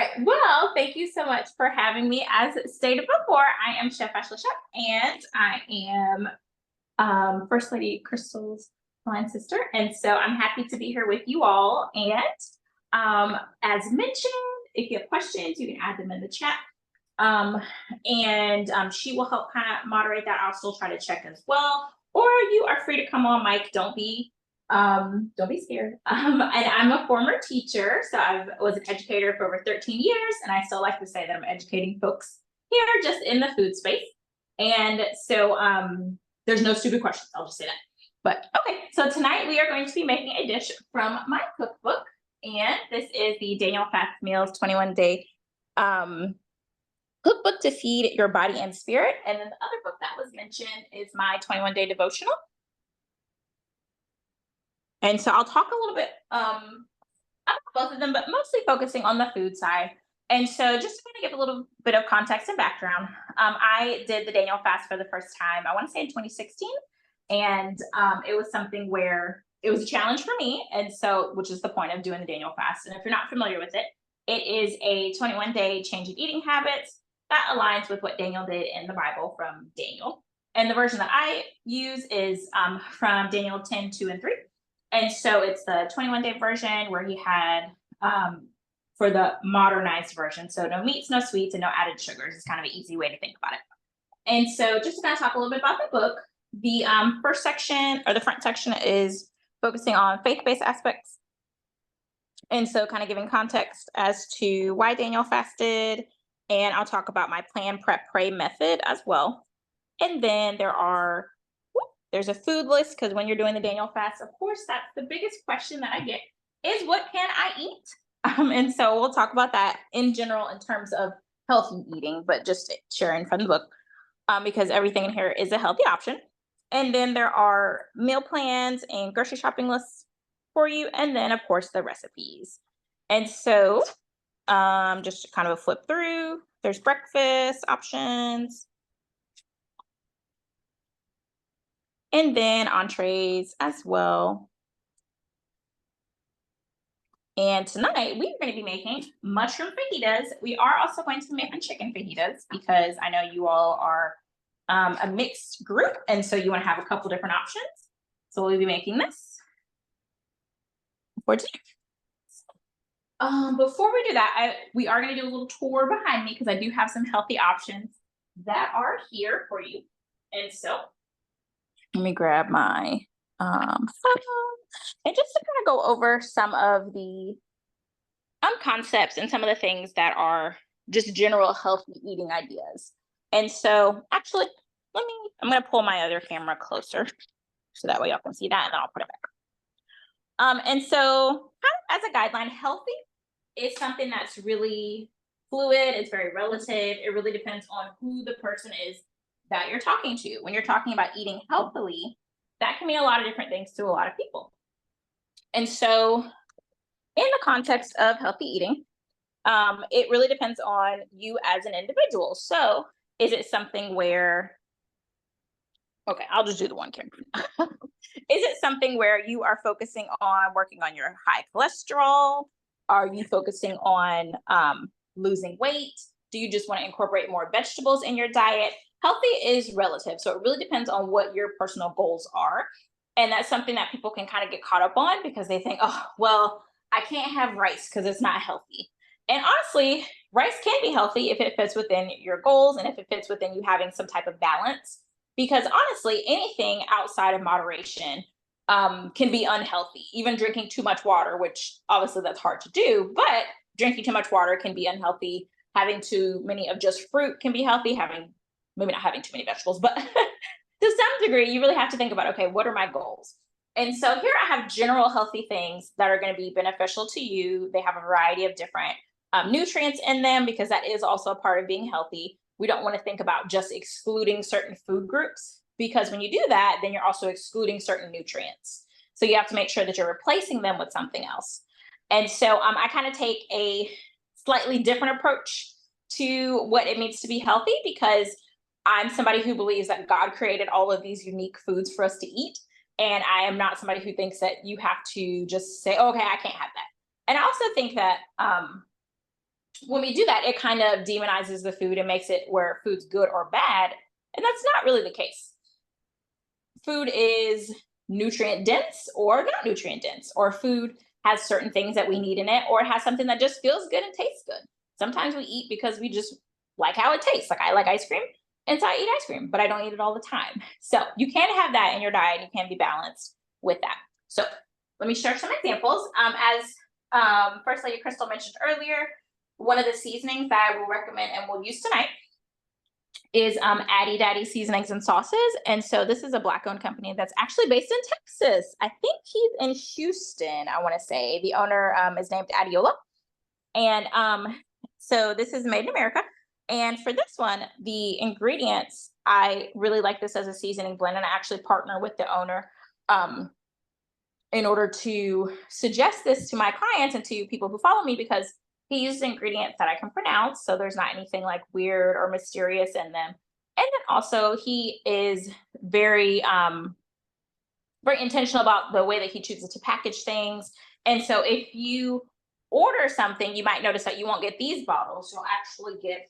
right. Well, thank you so much for having me. As stated before, I am Chef Ashley Shep, and I am First Lady Crystal's blind sister. And so I'm happy to be here with you all. And as mentioned, if you have questions, you can add them in the chat. Um, and she will help kind of moderate that. I'll still try to check as well. Or you are free to come on, Mike. Don't be scared. And I'm a former teacher, so I was an educator for over 13 years, and I still like to say that I'm educating folks here just in the food space. And so there's no stupid questions. I'll just say that. But okay, so tonight we are going to be making a dish from my cookbook, and this is the Daniel Fast Meals 21-day cookbook to feed your body and spirit. And then the other book that was mentioned is my 21-day devotional. And so I'll talk a little bit about both of them, but mostly focusing on the food side. And so just to kind of give a little bit of context and background, I did the Daniel fast for the first time, I want to say in 2016. And it was something where it was a challenge for me. And so, which is the point of doing the Daniel fast. And if you're not familiar with it, it is a 21-day change in eating habits that aligns with what Daniel did in the Bible from Daniel. And the version that I use is from Daniel 10, 2, and 3. And so it's the 21-day version where he had for the modernized version. So no meats, no sweets, and no added sugars is kind of an easy way to think about it. And so just to kind of talk a little bit about the book, the first section or the front section is focusing on faith-based aspects. And so kind of giving context as to why Daniel fasted. And I'll talk about my plan, prep, pray method as well. And then there's a food list, because when you're doing the Daniel fast, of course, that's the biggest question that I get is what can I eat? And so we'll talk about that in general in terms of healthy eating, but just sharing from the book because everything in here is a healthy option. And then there are meal plans and grocery shopping lists for you. And then, of course, the recipes. And so just kind of a flip through, there's breakfast options. And then entrees as well. And tonight we are going to be making mushroom fajitas. We are also going to be making chicken fajitas because I know you all are a mixed group. And so you want to have a couple different options. So we'll be making this for today. Before we do that, we are going to do a little tour behind me because I do have some healthy options that are here for you. And so let me grab my phone and just to kind of go over some of the concepts and some of the things that are just general healthy eating ideas. And so actually, I'm going to pull my other camera closer so that way y'all can see that, and then I'll put it back. And so kind of as a guideline, healthy is something that's really fluid. It's very relative. It really depends on who the person is that you're talking to. When you're talking about eating healthily, that can mean a lot of different things to a lot of people. And so in the context of healthy eating, it really depends on you as an individual. So is it something where, okay, I'll just do the one camera. Is it something where you are focusing on working on your high cholesterol? Are you focusing on losing weight? Do you just want to incorporate more vegetables in your diet? Healthy is relative. So it really depends on what your personal goals are. And that's something that people can kind of get caught up on because they think, oh, well, I can't have rice because it's not healthy. And honestly, rice can be healthy if it fits within your goals and if it fits within you having some type of balance. Because honestly, anything outside of moderation can be unhealthy. Even drinking too much water, which obviously that's hard to do, but drinking too much water can be unhealthy. Having too many of just fruit can be healthy. Maybe not having too many vegetables, but to some degree, you really have to think about, okay, what are my goals? And so here I have general healthy things that are going to be beneficial to you. They have a variety of different nutrients in them because that is also a part of being healthy. We don't want to think about just excluding certain food groups because when you do that, then you're also excluding certain nutrients. So you have to make sure that you're replacing them with something else. And so I kind of take a slightly different approach to what it means to be healthy because I'm somebody who believes that God created all of these unique foods for us to eat. And I am not somebody who thinks that you have to just say, oh, okay, I can't have that. And I also think that when we do that, it kind of demonizes the food and makes it where food's good or bad. And that's not really the case. Food is nutrient dense or not nutrient dense, or food has certain things that we need in it, or it has something that just feels good and tastes good. Sometimes we eat because we just like how it tastes. Like I like ice cream, and so I eat ice cream, but I don't eat it all the time. So you can have that in your diet. You can be balanced with that. So let me share some examples. As First Lady Crystal mentioned earlier, one of the seasonings that I will recommend and will use tonight is Addy Daddy seasonings and sauces. And so this is a Black owned company that's actually based in Texas. I think he's in Houston, I want to say. The owner is named Adiola. And so this is made in America. And for this one, the ingredients, I really like this as a seasoning blend. And I actually partner with the owner in order to suggest this to my clients and to people who follow me, because he uses ingredients that I can pronounce. So there's not anything like weird or mysterious in them. And then also he is very, very intentional about the way that he chooses to package things. And so if you order something, you might notice that you won't get these bottles. You'll actually get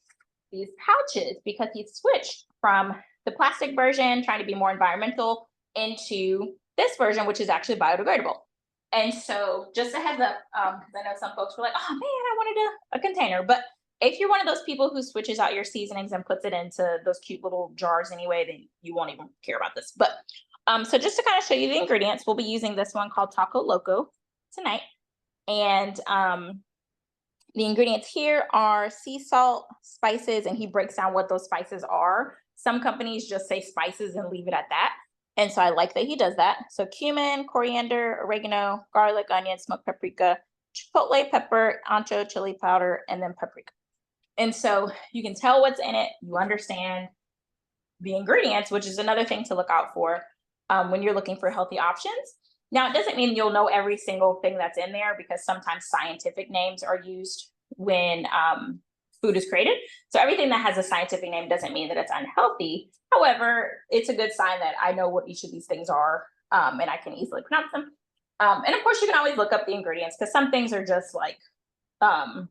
these pouches, because he's switched from the plastic version, trying to be more environmental, into this version, which is actually biodegradable. And so just a heads up, because I know some folks were like, oh man, I wanted a container. But if you're one of those people who switches out your seasonings and puts it into those cute little jars anyway, then you won't even care about this. But so just to kind of show you the ingredients, we'll be using this one called Taco Loco tonight. And the ingredients here are sea salt, spices, and he breaks down what those spices are. Some companies just say spices and leave it at that. And so I like that he does that. So cumin, coriander, oregano, garlic, onion, smoked paprika, chipotle pepper, ancho chili powder, and then paprika. And so you can tell what's in it. You understand the ingredients, which is another thing to look out for when you're looking for healthy options. Now, it doesn't mean you'll know every single thing that's in there, because sometimes scientific names are used when food is created. So everything that has a scientific name doesn't mean that it's unhealthy. However, it's a good sign that I know what each of these things are, and I can easily pronounce them. And of course, you can always look up the ingredients, because some things are just like NaCl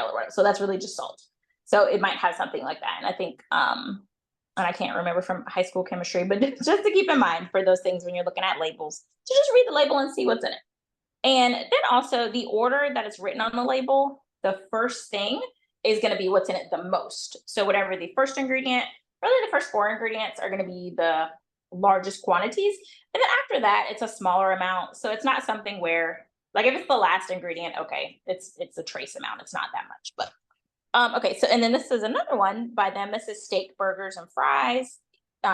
or whatever. So that's really just salt. So it might have something like that. And I think, and I can't remember from high school chemistry, but just to keep in mind for those things when you're looking at labels, to just read the label and see what's in it. And then also the order that it's written on the label, the first thing is going to be what's in it the most. So whatever the first ingredient, really the first 4 ingredients are going to be the largest quantities. And then after that, it's a smaller amount. So it's not something where, like, if it's the last ingredient, okay, it's a trace amount. It's not that much. But okay, so and then this is another one by them. This is steak, burgers, and fries.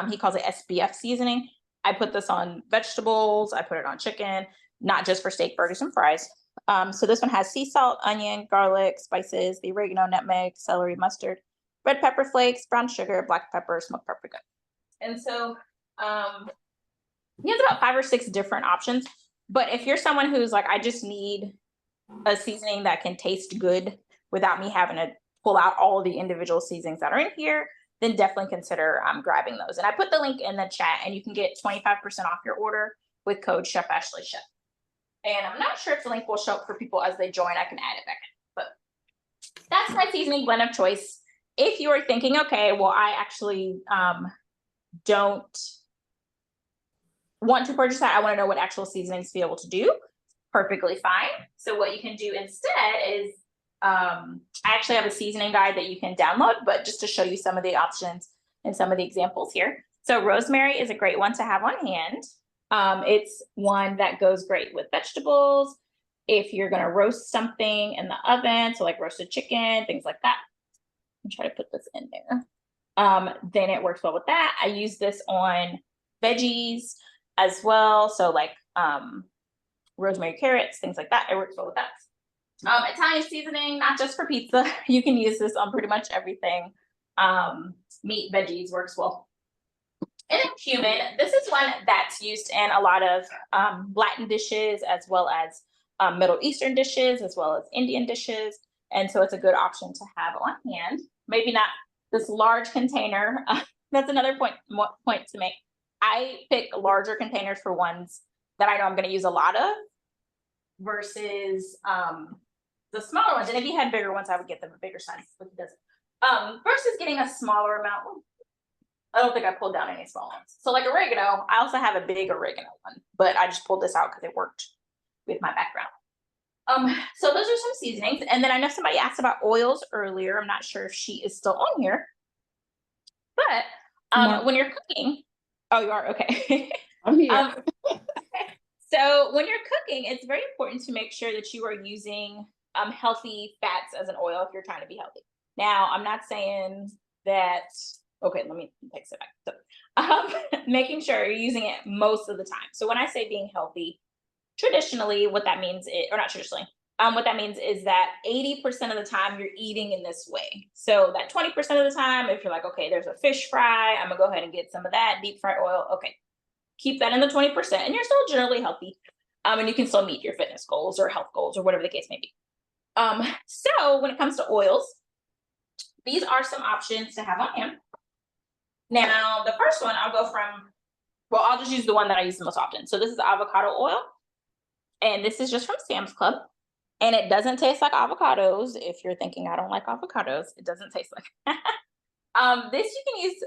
He calls it SBF seasoning. I put this on vegetables. I put it on chicken, not just for steak, burgers, and fries. So this one has sea salt, onion, garlic, spices, the oregano, nutmeg, celery, mustard, red pepper flakes, brown sugar, black pepper, smoked paprika. And so he has about 5 or 6 different options. But if you're someone who's like, I just need a seasoning that can taste good without me having to pull out all the individual seasonings that are in here, then definitely consider grabbing those. And I put the link in the chat, and you can get 25% off your order with code Chef Ashley Chef. And I'm not sure if the link will show up for people as they join. I can add it back in. But that's my seasoning blend of choice. If you are thinking, okay, well, I actually don't want to purchase that, I want to know what actual seasonings to be able to do, perfectly fine. So what you can do instead is, I actually have a seasoning guide that you can download, but just to show you some of the options and some of the examples here. So rosemary is a great one to have on hand. It's one that goes great with vegetables. If you're going to roast something in the oven, so like roasted chicken, things like that. I'll try to put this in there. Then it works well with that. I use this on veggies as well. So like rosemary, carrots, things like that. It works well with that. Italian seasoning, not just for pizza. You can use this on pretty much everything. Meat, veggies works well. And then cumin, this is one that's used in a lot of Latin dishes, as well as Middle Eastern dishes, as well as Indian dishes. And so it's a good option to have on hand. Maybe not this large container. That's another point to make. I pick larger containers for ones that I know I'm going to use a lot of, versus the smaller ones. And if he had bigger ones, I would get them a bigger size, but he doesn't. Versus getting a smaller amount. I don't think I pulled down any small ones. So like oregano, I also have a big oregano one, but I just pulled this out because it worked with my background. So those are some seasonings. And then I know somebody asked about oils earlier. I'm not sure if she is still on here, but No. when you're cooking, oh, you are okay. I'm here. So when you're cooking, it's very important to make sure that you are using healthy fats as an oil if you're trying to be healthy. Now, I'm not saying that. Okay, let me take a step back. So, making sure you're using it most of the time. So when I say being healthy, traditionally, what that means is, or not traditionally, what that means is that 80% of the time you're eating in this way. So that 20% of the time, if you're like, okay, there's a fish fry, I'm gonna go ahead and get some of that deep fried oil. Okay, keep that in the 20%, and you're still generally healthy. And you can still meet your fitness goals or health goals or whatever the case may be. So when it comes to oils, these are some options to have on hand. Now, the first one I'll go from, well, I'll just use the one that I use the most often. So this is avocado oil. And this is just from Sam's Club. And it doesn't taste like avocados. If you're thinking I don't like avocados, it doesn't taste like. This you can use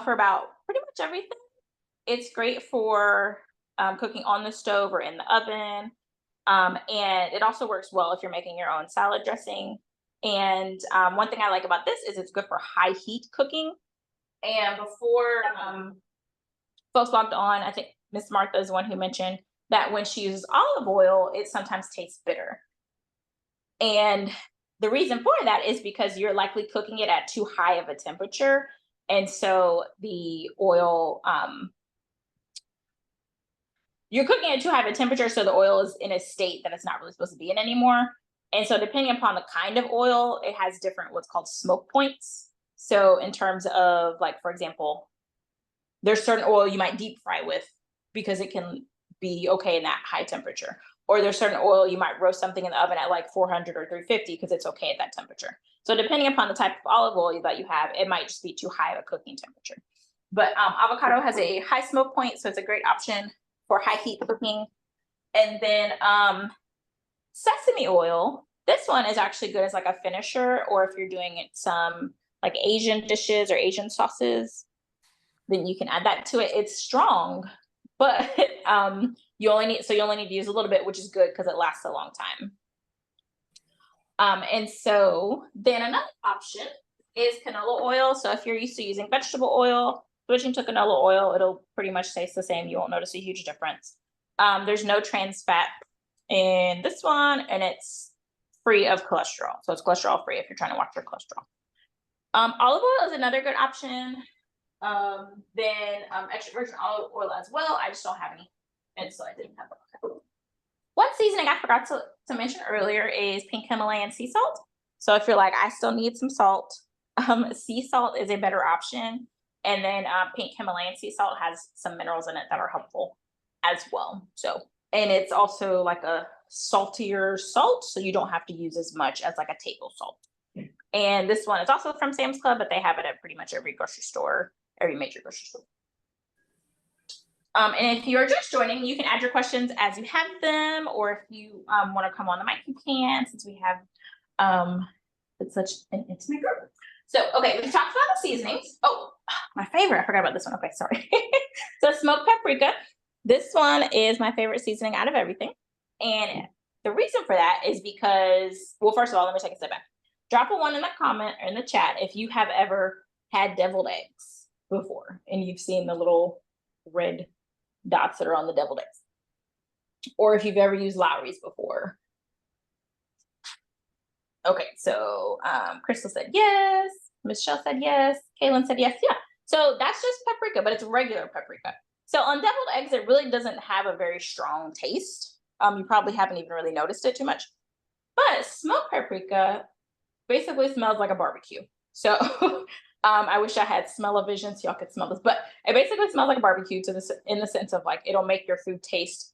for about pretty much everything. It's great for cooking on the stove or in the oven. And it also works well if you're making your own salad dressing. And one thing I like about this is it's good for high heat cooking. And before folks logged on, I think Miss Martha is the one who mentioned that when she uses olive oil, it sometimes tastes bitter. And the reason for that is because you're likely cooking it at too high of a temperature. And so the oil, you're cooking at too high of a temperature, so the oil is in a state that it's not really supposed to be in anymore. And so depending upon the kind of oil, it has different what's called smoke points. So in terms of, like, for example, there's certain oil you might deep fry with because it can be okay in that high temperature. Or there's certain oil you might roast something in the oven at like 400 or 350 because it's okay at that temperature. So depending upon the type of olive oil that you have, it might just be too high of a cooking temperature. But avocado has a high smoke point, so it's a great option for high heat cooking. And then sesame oil, this one is actually good as like a finisher, or if you're doing it some like Asian dishes or Asian sauces, then you can add that to it. It's strong, but you only need to use a little bit, which is good because it lasts a long time. And so then another option is canola oil. So if you're used to using vegetable oil, switching to canola oil, it'll pretty much taste the same. You won't notice a huge difference. There's no trans fat in this one, and it's free of cholesterol. So it's cholesterol free if you're trying to watch your cholesterol. Olive oil is another good option. Then extra virgin olive oil as well. I just don't have any, and so I didn't have it. One seasoning I forgot to mention earlier is pink Himalayan sea salt. So if you're like, I still need some salt, sea salt is a better option. And then pink Himalayan sea salt has some minerals in it that are helpful as well. So, and it's also like a saltier salt, so you don't have to use as much as like a table salt. And this one is also from Sam's Club, but they have it at pretty much every grocery store, every major grocery store. And if you're just joining, you can add your questions as you have them, or if you want to come on the mic, you can, since we have it's such an intimate group. So, okay, we've talked about the seasonings. Oh, my favorite, I forgot about this one. Okay, sorry. So smoked paprika. This one is my favorite seasoning out of everything. And the reason for that is because, well, first of all, let me take a step back. Drop a one in the comment or in the chat if you have ever had deviled eggs before and you've seen the little red dots that are on the deviled eggs, or if you've ever used Lowry's before. Okay, so Crystal said yes, Michelle said yes, Kaylin said yes. Yeah, so that's just paprika, but it's regular paprika. So on deviled eggs, it really doesn't have a very strong taste. You probably haven't even really noticed it too much, but smoked paprika basically smells like a barbecue. So I wish I had smell-o-vision so y'all could smell this, but it basically smells like a barbecue in the sense of like it'll make your food taste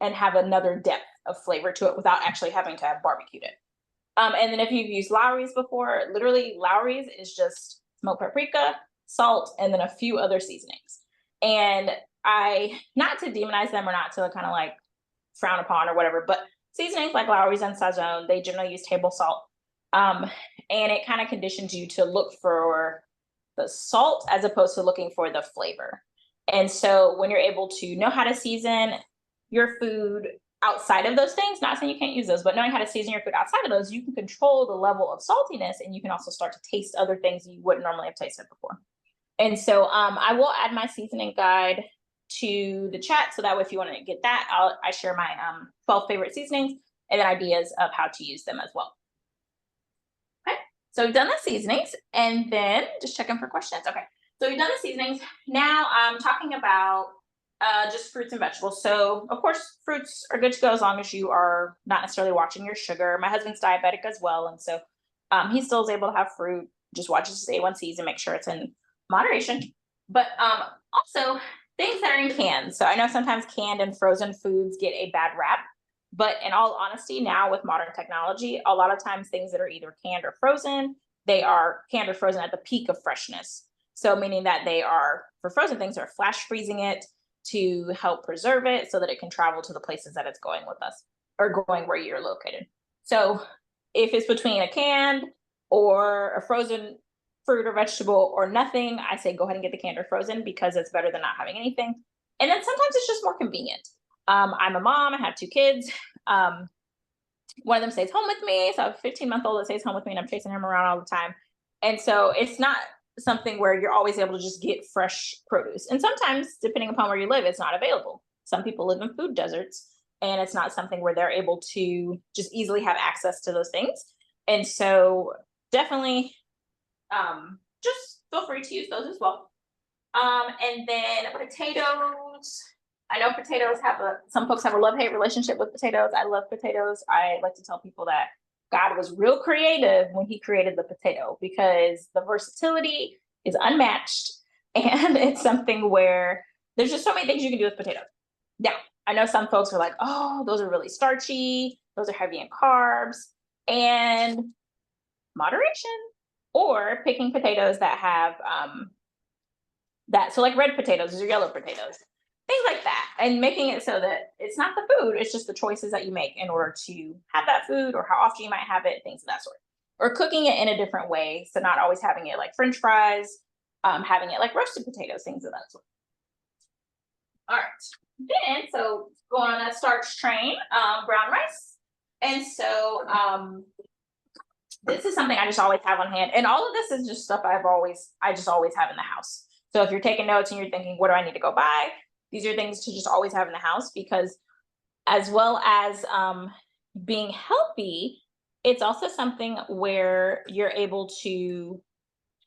and have another depth of flavor to it without actually having to have barbecued it. And then if you've used Lowry's before, literally Lowry's is just smoked paprika, salt, and then a few other seasonings. And not to demonize them or not to kind of like frown upon or whatever, but seasonings like Lowry's and Sazon, they generally use table salt. Um, and it kind of conditions you to look for the salt as opposed to looking for the flavor. And so when you're able to know how to season your food outside of those things, not saying you can't use those, but knowing how to season your food outside of those, you can control the level of saltiness and you can also start to taste other things you wouldn't normally have tasted before. And so I will add my seasoning guide to the chat so that way if you want to get that, I share my 12 favorite seasonings and then ideas of how to use them as well. Okay, so we've done the seasonings and then just checking for questions. Okay, so we've done the seasonings. Now I'm talking about just fruits and vegetables. So of course, fruits are good to go as long as you are not necessarily watching your sugar. My husband's diabetic as well. And so he still is able to have fruit, just watches his A1Cs and make sure it's in moderation. But also things that are in cans. So I know sometimes canned and frozen foods get a bad rap, but in all honesty, now with modern technology, a lot of times things that are either canned or frozen, they are canned or frozen at the peak of freshness. So meaning that they are, for frozen things, are flash freezing it to help preserve it so that it can travel to the places that it's going with us or going where you're located. So if it's between a canned or a frozen fruit or vegetable or nothing, I say go ahead and get the canned or frozen because it's better than not having anything. And then sometimes it's just more convenient. I'm a mom, I have 2 kids. One of them stays home with me. So I have a 15-month-old that stays home with me and I'm chasing him around all the time. And so it's not something where you're always able to just get fresh produce. And sometimes, depending upon where you live, it's not available. Some people live in food deserts and it's not something where they're able to just easily have access to those things. And so definitely just feel free to use those as well. And then potatoes. I know potatoes some folks have a love-hate relationship with potatoes. I love potatoes. I like to tell people that God was real creative when he created the potato because the versatility is unmatched. And it's something where there's just so many things you can do with potatoes. Now, I know some folks are like, oh, those are really starchy. Those are heavy in carbs. And moderation. Or picking potatoes that have so like red potatoes or yellow potatoes, things like that, and making it so that it's not the food, it's just the choices that you make in order to have that food or how often you might have it, things of that sort. Or cooking it in a different way, so not always having it like French fries, having it like roasted potatoes, things of that sort. All right, then so go on that starch train, brown rice, and so this is something I just always have on hand. And all of this is just stuff I just always have in the house. So if you're taking notes and you're thinking, what do I need to go buy? These are things to just always have in the house because as well as being healthy, it's also something where you're able to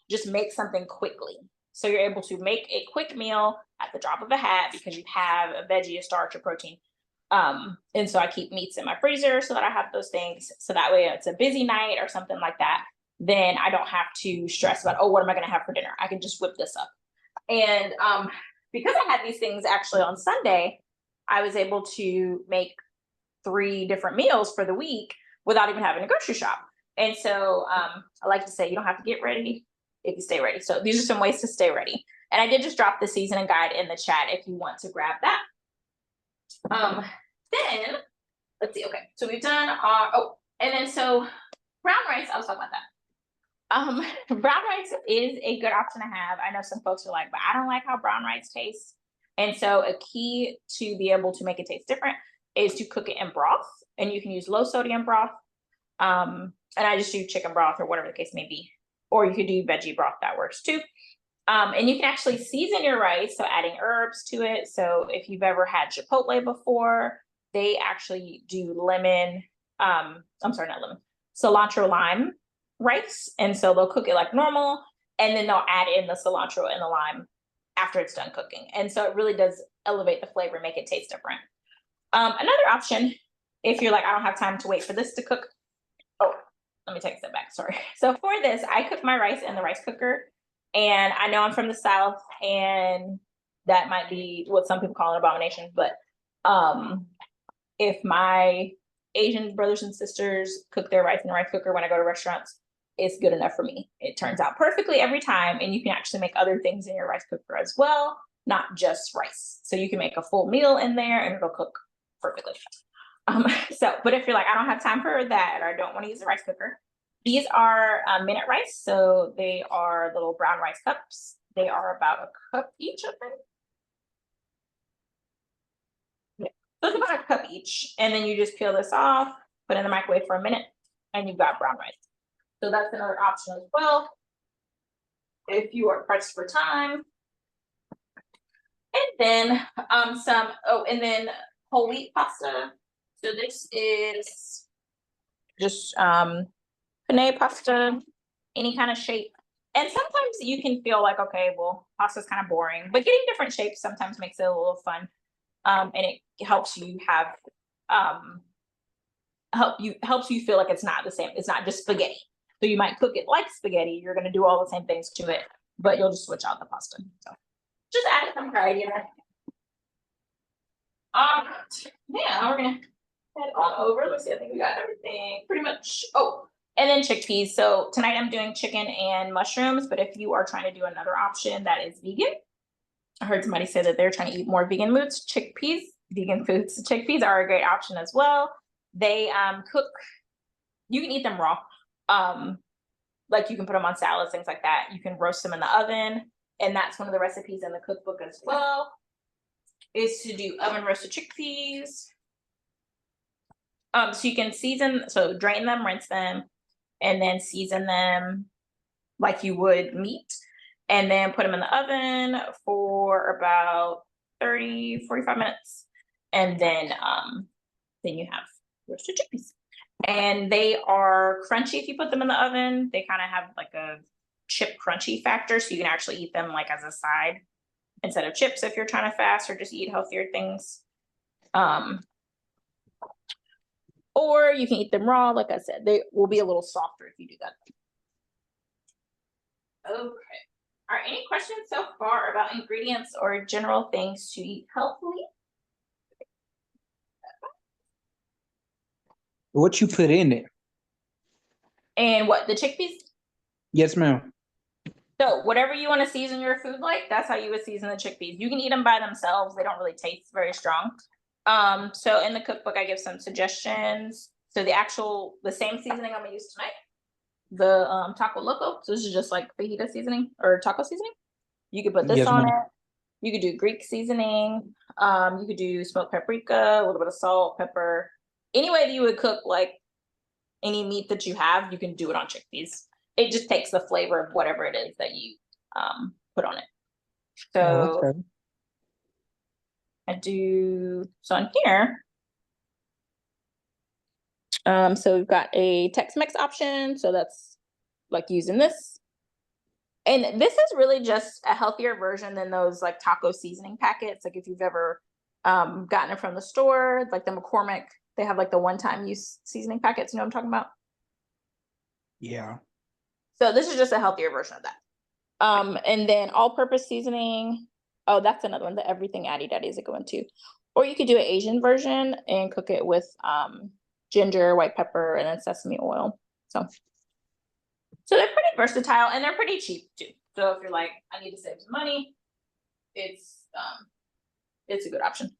just make something quickly. So you're able to make a quick meal at the drop of a hat because you have a veggie, a starch, a protein. And so I keep meats in my freezer so that I have those things. So that way it's a busy night or something like that, then I don't have to stress about, oh, what am I going to have for dinner? I can just whip this up. And because I had these things actually on Sunday, I was able to make 3 different meals for the week without even having to grocery shop. And so I like to say you don't have to get ready if you stay ready. So these are some ways to stay ready. And I did just drop the seasoning guide in the chat if you want to grab that. Then let's see. Okay, so we've done and then so brown rice. I was talking about that. Brown rice is a good option to have. I know some folks are like, but I don't like how brown rice tastes. And so a key to be able to make it taste different is to cook it in broth, and you can use low sodium broth. And I just do chicken broth or whatever the case may be, or you could do veggie broth. That works too. And you can actually season your rice, so adding herbs to it. So if you've ever had Chipotle before, they actually do cilantro lime rice. And so they'll cook it like normal, and then they'll add in the cilantro and the lime after it's done cooking. And so it really does elevate the flavor, make it taste different. Another option, if you're like, I don't have time to wait for this to cook. Oh, let me take a step back, sorry. So for this, I cook my rice in the rice cooker. And I know I'm from the South, and that might be what some people call an abomination. But if my Asian brothers and sisters cook their rice in the rice cooker when I go to restaurants, it's good enough for me. It turns out perfectly every time. And you can actually make other things in your rice cooker as well, not just rice. So you can make a full meal in there and it'll cook perfectly. But if you're like, I don't have time for that, or I don't want to use the rice cooker, these are minute rice. So they are little brown rice cups. They are about a cup each, I think. Yeah. So it's about a cup each. And then you just peel this off, put it in the microwave for a minute, and you've got brown rice. So that's another option as well. If you are pressed for time. And then and then whole wheat pasta. So this is just penne pasta, any kind of shape. And sometimes you can feel like, okay, well, pasta's kind of boring, but getting different shapes sometimes makes it a little fun. And it helps you have helps you feel like it's not the same. It's not just spaghetti. So you might cook it like spaghetti. You're gonna do all the same things to it, but you'll just switch out the pasta. So just add some variety in there. Yeah, we're gonna head on over. Let's see, I think we got everything pretty much. Oh, and then chickpeas. So tonight I'm doing chicken and mushrooms, but if you are trying to do another option that is vegan, I heard somebody say that they're trying to eat more vegan foods. Vegan foods, chickpeas are a great option as well. They cook. You can eat them raw. Like you can put them on salads, things like that. You can roast them in the oven, and that's one of the recipes in the cookbook as well. Is to do oven roasted chickpeas. So you can season, so drain them, rinse them, and then season them like you would meat, and then put them in the oven for about 30-45 minutes. And then you have roasted chickpeas. And they are crunchy if you put them in the oven. They kind of have like a chip crunchy factor, so you can actually eat them like as a side instead of chips if you're trying to fast or just eat healthier things. Or you can eat them raw. Like I said, they will be a little softer if you do that. Okay. All right. Any questions so far about ingredients or general things to eat healthily? What you put in there? And what, the chickpeas? Yes, ma'am. So whatever you want to season your food like, that's how you would season the chickpeas. You can eat them by themselves. They don't really taste very strong. So in the cookbook, I give some suggestions. So the same seasoning I'm gonna use tonight, the taco loco. So this is just like fajita seasoning or taco seasoning. You could put this Yes, on ma'am. it. You could do Greek seasoning. You could do smoked paprika, a little bit of salt, pepper. Any way that you would cook like any meat that you have, you can do it on chickpeas. It just takes the flavor of whatever it is that you put on it. So okay. I do, so on here, so we've got a Tex-Mex option. So that's like using this. And this is really just a healthier version than those like taco seasoning packets. Like if you've ever gotten it from the store, like the McCormick, they have like the one-time use seasoning packets. You know what I'm talking about? Yeah. So this is just a healthier version of that. And then all-purpose seasoning. Oh, that's another one, the everything Addy Daddy is a good one too. Or you could do an Asian version and cook it with ginger, white pepper, and then sesame oil. So they're pretty versatile and they're pretty cheap too. So if you're like, I need to save some money, it's a good option.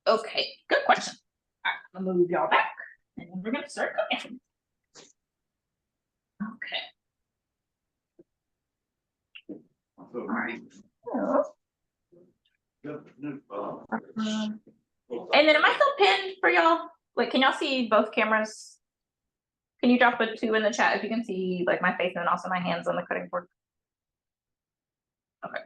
Okay, good question. All right, I'm gonna move y'all back and then we're gonna start cooking. Okay. All right. And then am I still pinned for y'all? Wait, can y'all see both cameras? Can you drop a 2 in the chat if you can see like my face and also my hands on the cutting board? Okay.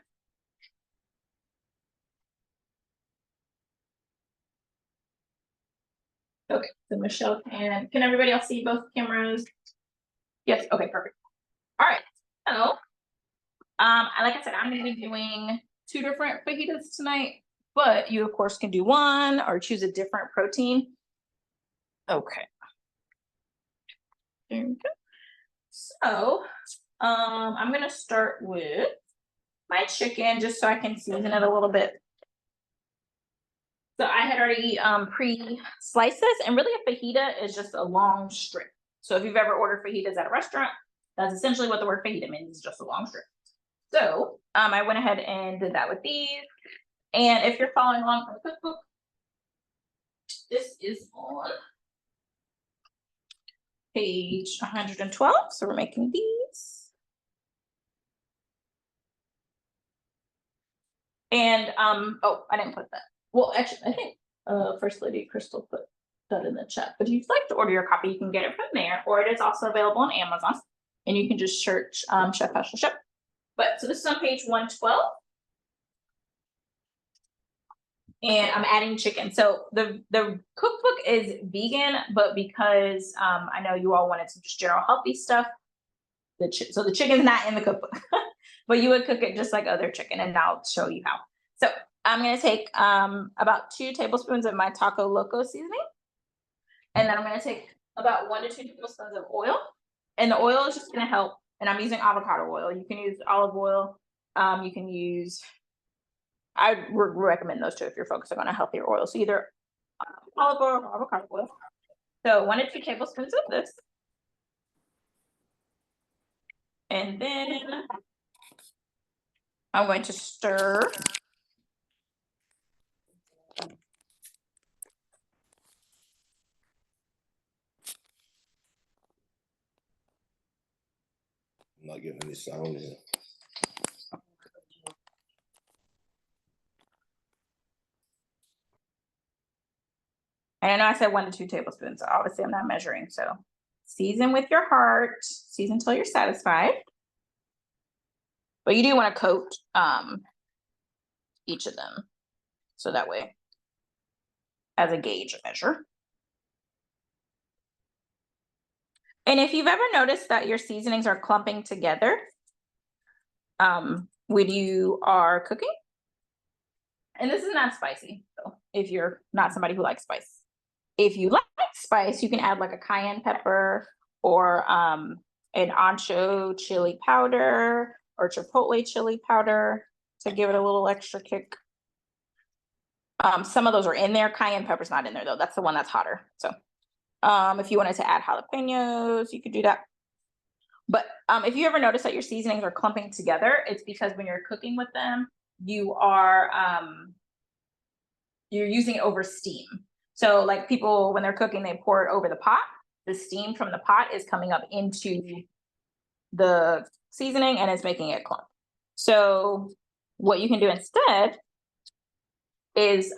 Okay, so Michelle can everybody else see both cameras? Yes, okay, perfect. All right, so like I said, I'm gonna be doing 2 different fajitas tonight, but you of course can do one or choose a different protein. Okay. There we go. So I'm gonna start with my chicken just so I can season it a little bit. So I had already pre-sliced this, and really a fajita is just a long strip. So if you've ever ordered fajitas at a restaurant, that's essentially what the word fajita means, is just a long strip. So I went ahead and did that with these. And if you're following along from the cookbook, this is on page 112. So we're making these. And oh, I didn't put that. Well, actually, I think First Lady Crystal put that in the chat. But if you'd like to order your copy, you can get it from there, or it is also available on Amazon. And you can just search Chef Special Chef. But so this is on page 112. And I'm adding chicken. So the cookbook is vegan, but because I know you all wanted some just general healthy stuff, so the chicken's not in the cookbook, but you would cook it just like other chicken, and I'll show you how. So I'm gonna take about 2 tablespoons of my Taco Loco seasoning, and then I'm gonna take about 1 to 2 tablespoons of oil, and the oil is just gonna help. And I'm using avocado oil. You can use olive oil. You can use. I would recommend those two if you're focusing on a healthier oil. So either olive oil or avocado oil. So 1 to 2 tablespoons of this. And then I'm going to stir. I'm not getting any sound here. And I know I said 1 to 2 tablespoons. So obviously, I'm not measuring. So season with your heart. Season until you're satisfied. But you do want to coat each of them, so that way, as a gauge measure. And if you've ever noticed that your seasonings are clumping together when you are cooking, and this is not spicy, so if you're not somebody who likes spice. If you like spice, you can add like a cayenne pepper or an ancho chili powder or chipotle chili powder to give it a little extra kick. Some of those are in there. Cayenne pepper's not in there though. That's the one that's hotter. So if you wanted to add jalapenos, you could do that. But if you ever notice that your seasonings are clumping together, it's because when you're cooking with them, you are you're using it over steam. So like people, when they're cooking, they pour it over the pot. The steam from the pot is coming up into the seasoning and it's making it clump. So what you can do instead is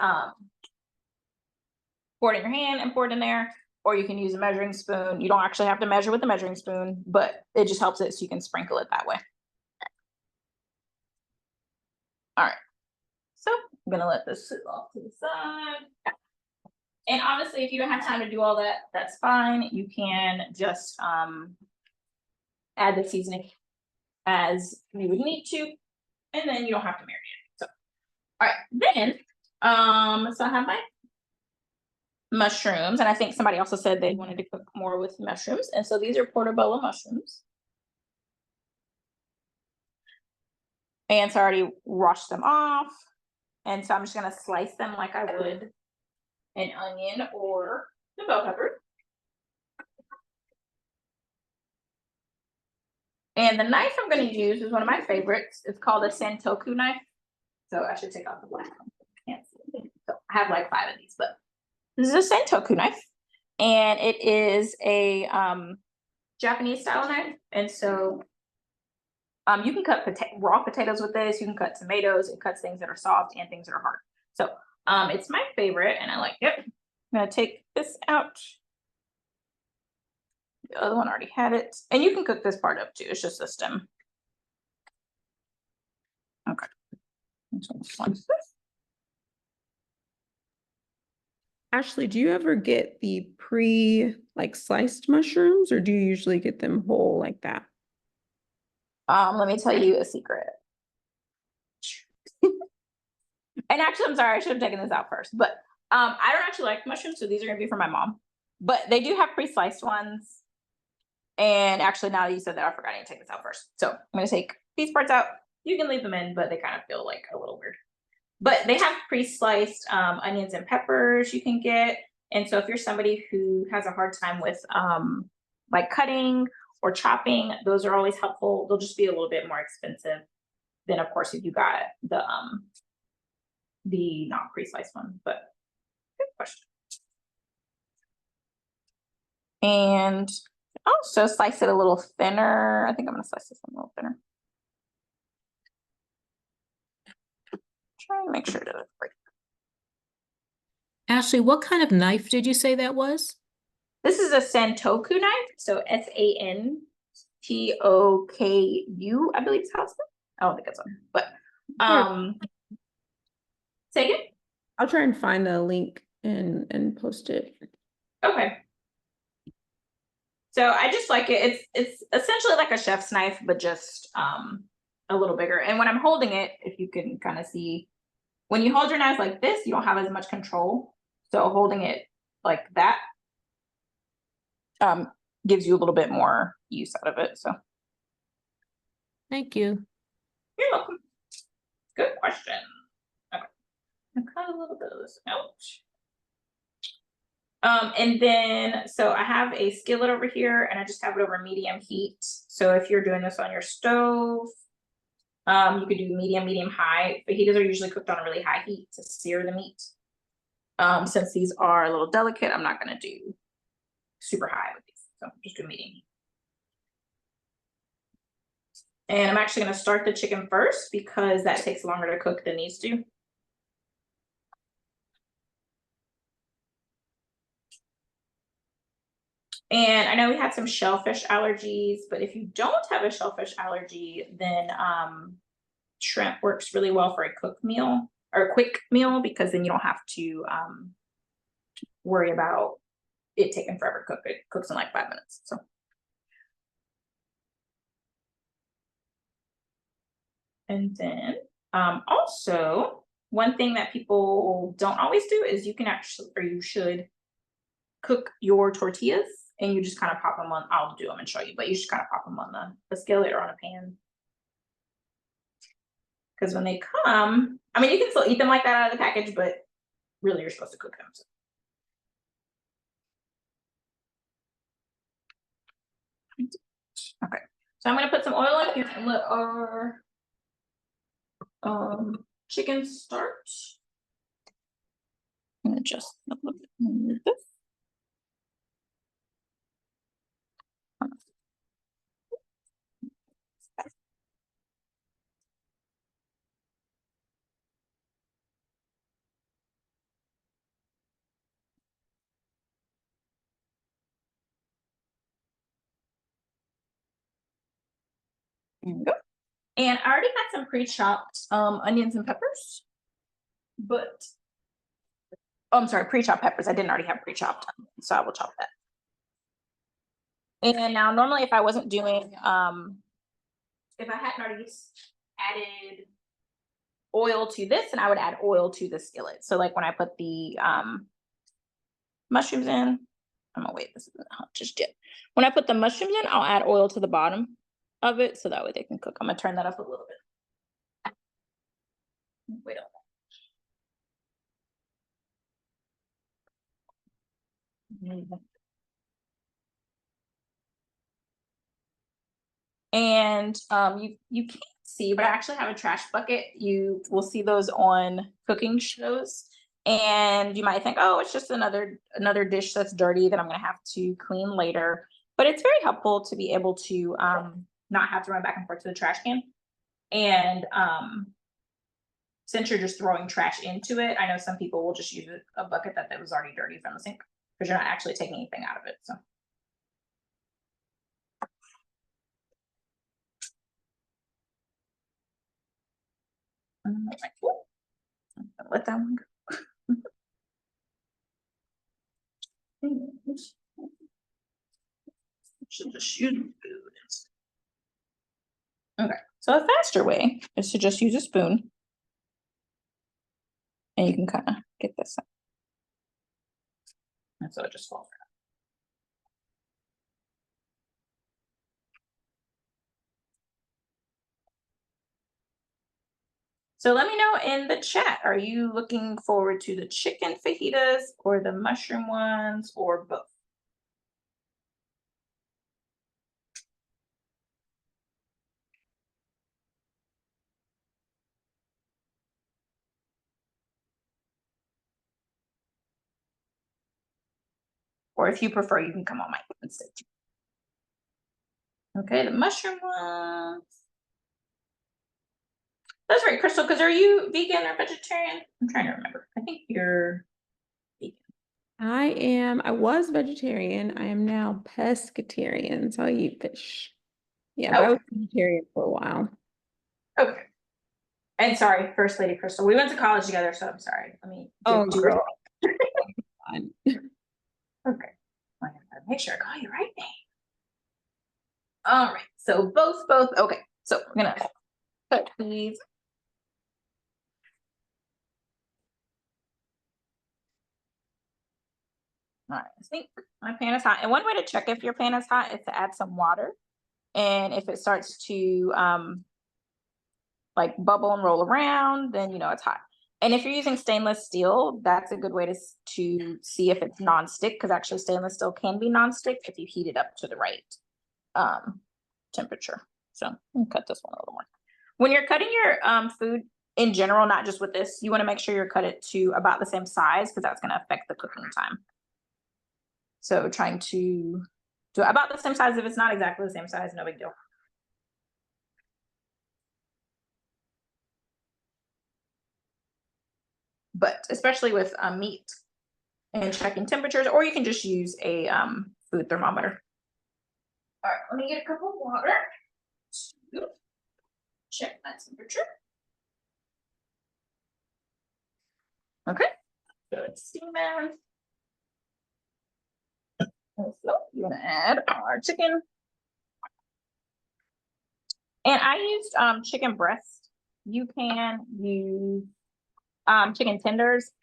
pour it in your hand and pour it in there, or you can use a measuring spoon. You don't actually have to measure with the measuring spoon, but it just helps it so you can sprinkle it that way. All right, so I'm gonna let this sit off to the side. And honestly, if you don't have time to do all that, that's fine. You can just add the seasoning as you would need to, and then you don't have to marinate it. So, all right, then so I have my mushrooms, and I think somebody also said they wanted to cook more with mushrooms, and so these are portobello mushrooms. And so I already washed them off, and so I'm just gonna slice them like I would an onion or the bell pepper. And the knife I'm going to use is one of my favorites. It's called a Santoku knife. So I should take off the black one. Can't see it. So I have like 5 of these, but this is a Santoku knife, and it is a Japanese style knife. And so you can cut raw potatoes with this. You can cut tomatoes. It cuts things that are soft and things that are hard. So it's my favorite, and I like it. I'm gonna take this out. The other one already had it, and you can cook this part up too. It's just the stem. Okay. Ashley, do you ever get the sliced mushrooms, or do you usually get them whole like that? Let me tell you a secret. And actually, I'm sorry, I should have taken this out first, but I don't actually like mushrooms, so these are gonna be for my mom. But they do have pre-sliced ones. And actually, now that you said that, I forgot I need to take this out first. So I'm gonna take these parts out. You can leave them in, but they kind of feel like a little weird. But they have pre-sliced onions and peppers you can get. And so if you're somebody who has a hard time with like cutting or chopping, those are always helpful. They'll just be a little bit more expensive than, of course, if you got the not pre-sliced one. But good question. And also slice it a little thinner. I think I'm gonna slice this one a little thinner. Try and make sure to break. Ashley, what kind of knife did you say that was? This is a Santoku knife, so Santoku, I believe is how it's spelled. I don't think it's on, but say again. I'll try and find a link and post it. Okay. So I just like it. It's essentially like a chef's knife, but just a little bigger. And when I'm holding it, if you can kind of see, when you hold your knife like this, you don't have as much control. So holding it like that gives you a little bit more use out of it. So Thank you. you're welcome. Good question. Okay. I cut a little bit of this out. And then, so I have a skillet over here and I just have it over medium heat. So if you're doing this on your stove, you could do medium, high. Fajitas are usually cooked on a really high heat to sear the meat. Since these are a little delicate, I'm not gonna do super high with these. So just do medium heat. And I'm actually gonna start the chicken first because that takes longer to cook than these do. And I know we had some shellfish allergies, but if you don't have a shellfish allergy, then shrimp works really well for a cooked meal or a quick meal because then you don't have to worry about it taking forever to cook. It cooks in like 5 minutes. So. And then also one thing that people don't always do is you can actually, or you should cook your tortillas and you just kind of pop them on, I'll do them and show you, but you just kind of pop them on the skillet or on a pan. Because when they come, I mean, you can still eat them like that out of the package, but really you're supposed to cook them. So. Okay, so I'm gonna put some oil in here and let our chicken start. I'm gonna just move this. There we go. And I already had some pre-chopped onions and peppers, but oh, I'm sorry, pre-chopped peppers. I didn't already have pre-chopped onions, so I will chop that. And now normally if I wasn't doing, if I hadn't already added oil to this, and I would add oil to the skillet. So like when I put the mushrooms in, I'm gonna wait, this isn't hot just yet. When I put the mushrooms in, I'll add oil to the bottom of it so that way they can cook. I'm gonna turn that up a little bit. Wait on that. And you can't see, but I actually have a trash bucket. You will see those on cooking shows. And you might think, oh, it's just another dish that's dirty that I'm gonna have to clean later. But it's very helpful to be able to not have to run back and forth to the trash can. And since you're just throwing trash into it, I know some people will just use a bucket that was already dirty from the sink because you're not actually taking anything out of it. So. Let that one go. Should just use food. Okay, so a faster way is to just use a spoon, and you can kind of get this out. And so it just falls out. So let me know in the chat, are you looking forward to the chicken fajitas or the mushroom ones or both? Or if you prefer, you can come on mic instead. Okay, the mushroom ones. That's right, Crystal, because are you vegan or vegetarian? I'm trying to remember. I think you're vegan. I was vegetarian. I am now pescatarian, so I eat fish. Yeah, but I was vegetarian for a while. Okay. And sorry, First Lady Crystal. We went to college together, so I'm sorry. Let me do girl. Fine. Okay. I gotta make sure I call you right name. All right. So both. Okay. So we're gonna cut these. All right. I think my pan is hot. And one way to check if your pan is hot is to add some water. And if it starts to like bubble and roll around, then you know it's hot. And if you're using stainless steel, that's a good way to see if it's nonstick, because actually stainless steel can be nonstick if you heat it up to the right temperature. So I'll cut this one a little more. When you're cutting your food in general, not just with this, you want to make sure you're cut it to about the same size, because that's going to affect the cooking time. So trying to do about the same size. If it's not exactly the same size, no big deal. But especially with meat and checking temperatures, or you can just use a food thermometer. All right, let me get a cup of water to check my temperature. Okay, so it's steaming. So you're gonna add our chicken. And I used chicken breast. You can use chicken tenders.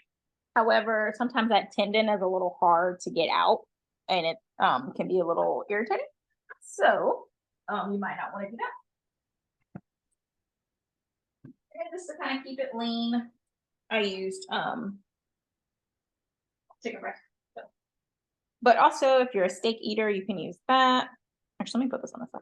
However, sometimes that tendon is a little hard to get out, and it can be a little irritating. So you might not want to do that. And just to kind of keep it lean, I used chicken breast. So. But also, if you're a steak eater, you can use that. Actually, let me put this on the side.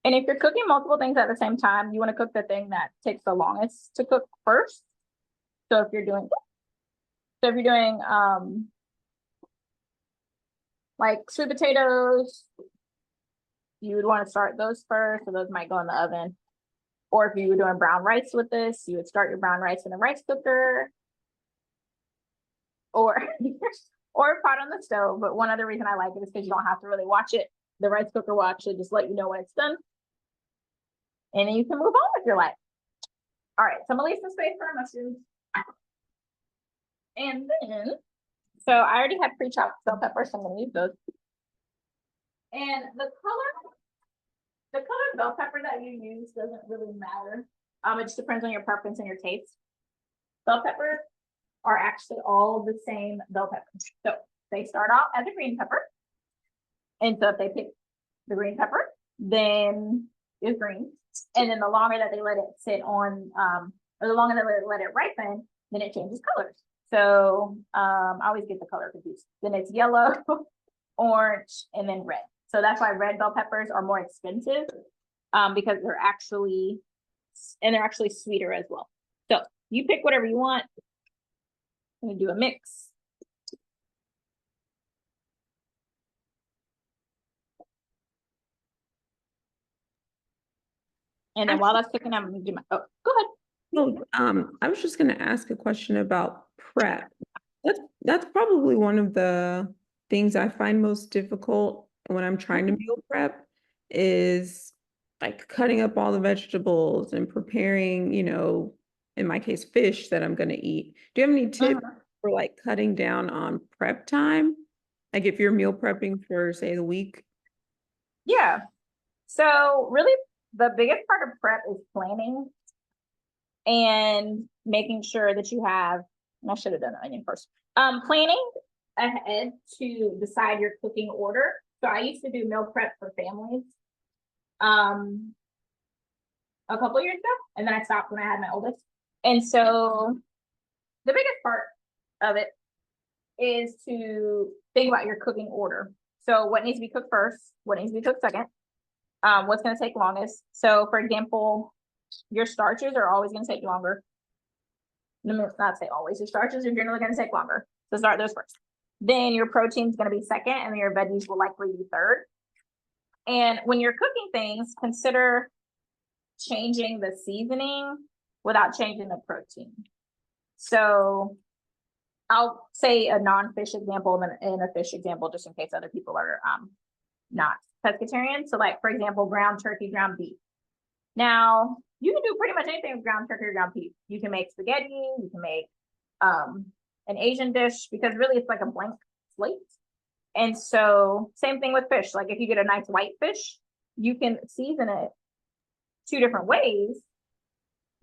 And if you're cooking multiple things at the same time, you want to cook the thing that takes the longest to cook first. So if you're doing like sweet potatoes, you would want to start those first, so those might go in the oven. Or if you were doing brown rice with this, you would start your brown rice in the rice cooker, or or a pot on the stove. But one other reason I like it is because you don't have to really watch it. The rice cooker will actually just let you know when it's done, and then you can move on with your life. All right, so I'm gonna leave some space for our mushrooms. And then, so I already have pre-chopped bell peppers, so I'm gonna use those. And the color bell pepper that you use doesn't really matter. It just depends on your preference and your taste. Bell peppers are actually all the same bell peppers. So they start out as a green pepper. And so if they pick the green pepper, then it's green. And then the longer that they let it sit on, or the longer that they let it ripen, then it changes colors. So I always get the color confused. Then it's yellow, orange, and then red. So that's why red bell peppers are more expensive, because they're actually sweeter as well. So you pick whatever you want. I'm gonna do a mix. And then while that's cooking, I'm gonna do my, oh, go ahead. No, I was just gonna ask a question about prep. That's probably one of the things I find most difficult when I'm trying to meal prep is like cutting up all the vegetables and preparing, in my case, fish that I'm gonna eat. Do you have any tips for like cutting down on prep time? Like if you're meal prepping for, say, the week? Yeah. So really the biggest part of prep is planning and making sure that you have, and I should have done the onion first. Planning ahead to decide your cooking order. So I used to do meal prep for families a couple years ago, and then I stopped when I had my oldest. And so the biggest part of it is to think about your cooking order. So what needs to be cooked first, what needs to be cooked second, what's going to take longest. So for example, your starches are always going to take longer. Not say always, your starches are generally going to take longer. So start those first. Then your protein is going to be second, and then your veggies will likely be third. And when you're cooking things, consider changing the seasoning without changing the protein. So I'll say a non-fish example and a fish example, just in case other people are not pescatarian. So like, for example, ground turkey, ground beef. Now, you can do pretty much anything with ground turkey or ground beef. You can make spaghetti, you can make an Asian dish, because really it's like a blank slate. And so same thing with fish. Like if you get a nice white fish, you can season it 2 different ways,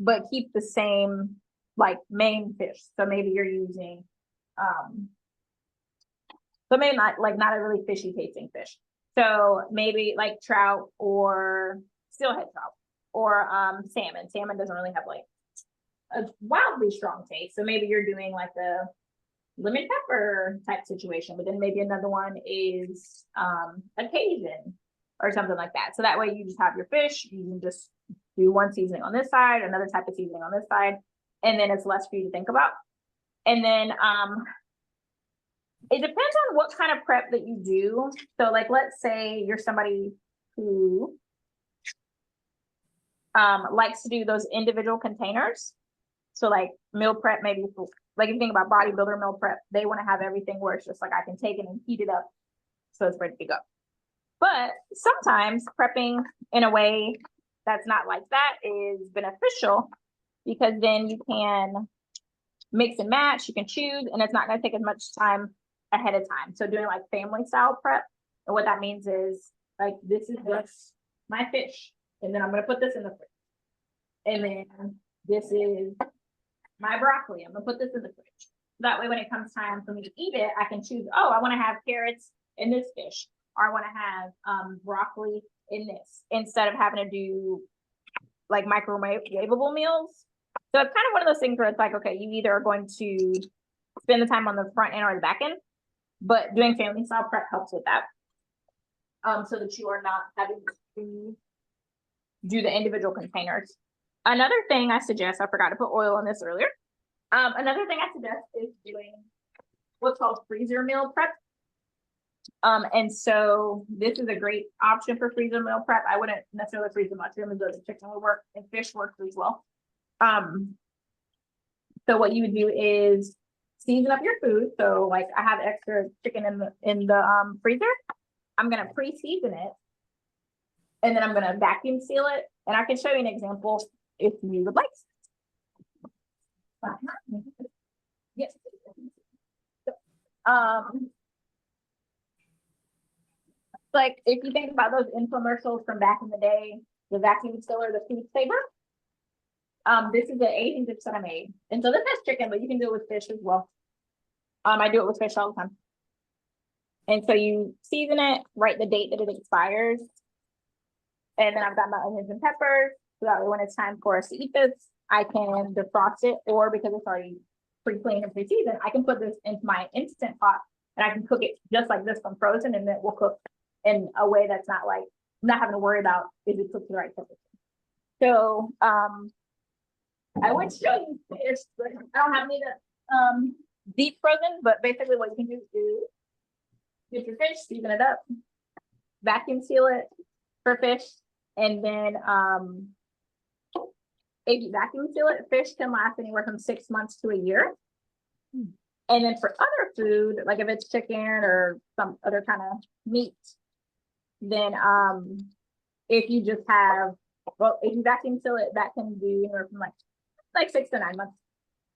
but keep the same like main fish. So maybe you're using so maybe not a really fishy tasting fish. So maybe like trout or steelhead trout or salmon. Salmon doesn't really have like a wildly strong taste. So maybe you're doing like a lemon pepper type situation, but then maybe another one is a Cajun or something like that. So that way you just have your fish, you can just do one seasoning on this side, another type of seasoning on this side, and then it's less for you to think about. And then it depends on what kind of prep that you do. So like, let's say you're somebody who likes to do those individual containers. So like meal prep, maybe like if you think about bodybuilder meal prep, they want to have everything where it's just like I can take it and heat it up so it's ready to go. But sometimes prepping in a way that's not like that is beneficial, because then you can mix and match, you can choose, and it's not going to take as much time ahead of time. So doing like family style prep, and what that means is like, this is just my fish, and then I'm going to put this in the fridge. And then this is my broccoli. I'm going to put this in the fridge. That way, when it comes time for me to eat it, I can choose, oh, I want to have carrots in this fish, or I want to have broccoli in this, instead of having to do like microwavable meals. So it's kind of one of those things where it's like, okay, you either are going to spend the time on the front end or the back end, but doing family style prep helps with that. So that you are not having to do the individual containers. Another thing I suggest, I forgot to put oil on this earlier. Another thing I suggest is doing what's called freezer meal prep. And so this is a great option for freezer meal prep. I wouldn't necessarily freeze the mushrooms, though the chicken would work, and fish works as well. So what you would do is season up your food. So like I have extra chicken in the freezer. I'm gonna pre-season it, and then I'm gonna vacuum seal it. And I can show you an example if you would like. Yes. Like if you think about those infomercials from back in the day, the vacuum sealer, the food saver. This is an Asian dish that I made. And so this is chicken, but you can do it with fish as well. I do it with fish all the time. And so you season it, write the date that it expires. And then I've got my onions and peppers. So that way when it's time for us to eat this, I can defrost it, or because it's already pre-cleaned and pre-seasoned, I can put this into my instant pot and I can cook it just like this from frozen, and then it will cook in a way that's not like, I'm not having to worry about is it cooked the right temperature. So I would show you fish, but I don't have any that deep frozen, but basically what you can do is get your fish, season it up, vacuum seal it for fish, and then if you vacuum seal it, fish can last anywhere from 6 months to a year. And then for other food, like if it's chicken or some other kind of meat, then if you just have, well, if you vacuum seal it, that can do anywhere from like 6 to 9 months.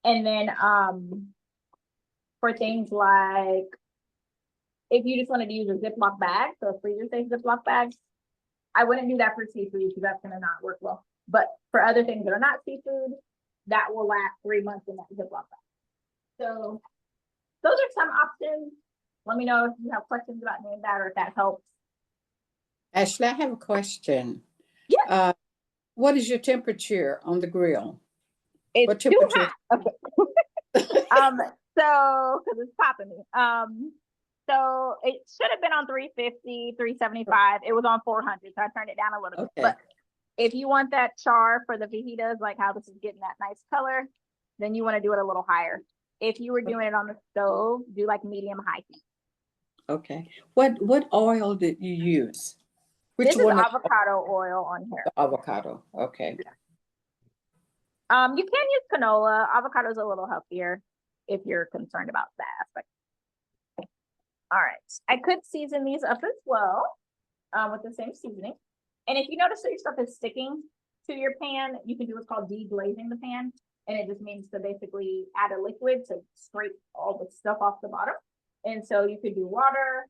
And then for things like if you just wanted to use a Ziploc bag, so a freezer safe Ziploc bag, I wouldn't do that for seafood because that's going to not work well. But for other things that are not seafood, that will last 3 months in that Ziploc bag. So those are some options. Let me know if you have questions about doing that or if that helps. Ashley, I have a question. Yeah. What is your temperature on the grill? It's What too temperature? hot. Okay. So because it's popping me. So it should have been on 350, 375. It was on 400, so I turned it down a little bit. Okay. But if you want that char for the fajitas, like how this is getting that nice color, then you want to do it a little higher. If you were doing it on the stove, do like medium high heat. Okay. What oil did you use? Which This is one? avocado oil on here. Avocado. Okay. You can use canola. Avocado is a little healthier if you're concerned about that aspect. All right. I could season these up as well with the same seasoning. And if you notice that your stuff is sticking to your pan, you can do what's called deglazing the pan. And it just means to basically add a liquid to scrape all the stuff off the bottom. And so you could do water.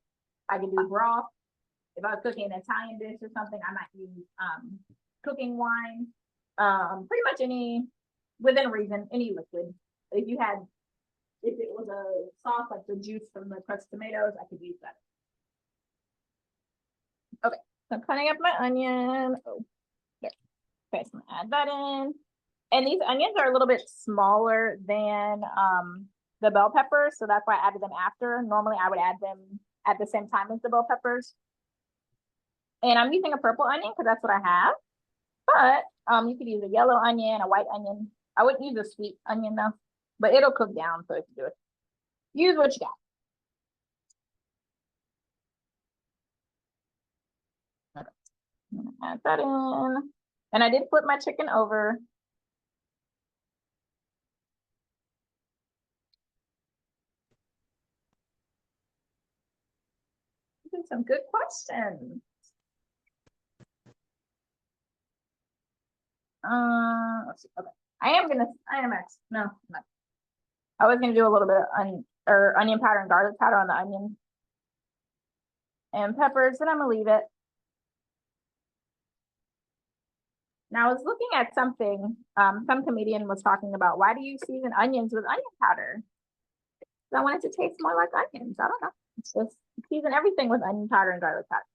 I could do broth. If I was cooking an Italian dish or something, I might use cooking wine. Pretty much any, within reason, any liquid. If it was a sauce like the juice from the crushed tomatoes, I could use that. Okay, so I'm cutting up my onion. Oh, there. Okay, so I'm gonna add that in. And these onions are a little bit smaller than the bell peppers, so that's why I added them after. Normally I would add them at the same time as the bell peppers. And I'm using a purple onion because that's what I have. But you could use a yellow onion, a white onion. I wouldn't use a sweet onion though, but it'll cook down, so if you do it, use what you got. Okay. I'm gonna add that in. And I did flip my chicken over. These are some good questions. Let's see. Okay. I was gonna do a little bit of onion powder and garlic powder on the onion and peppers, but I'm gonna leave it. Now I was looking at something, some comedian was talking about, why do you season onions with onion powder? So I want it to taste more like onions. I don't know. It's just season everything with onion powder and garlic powder.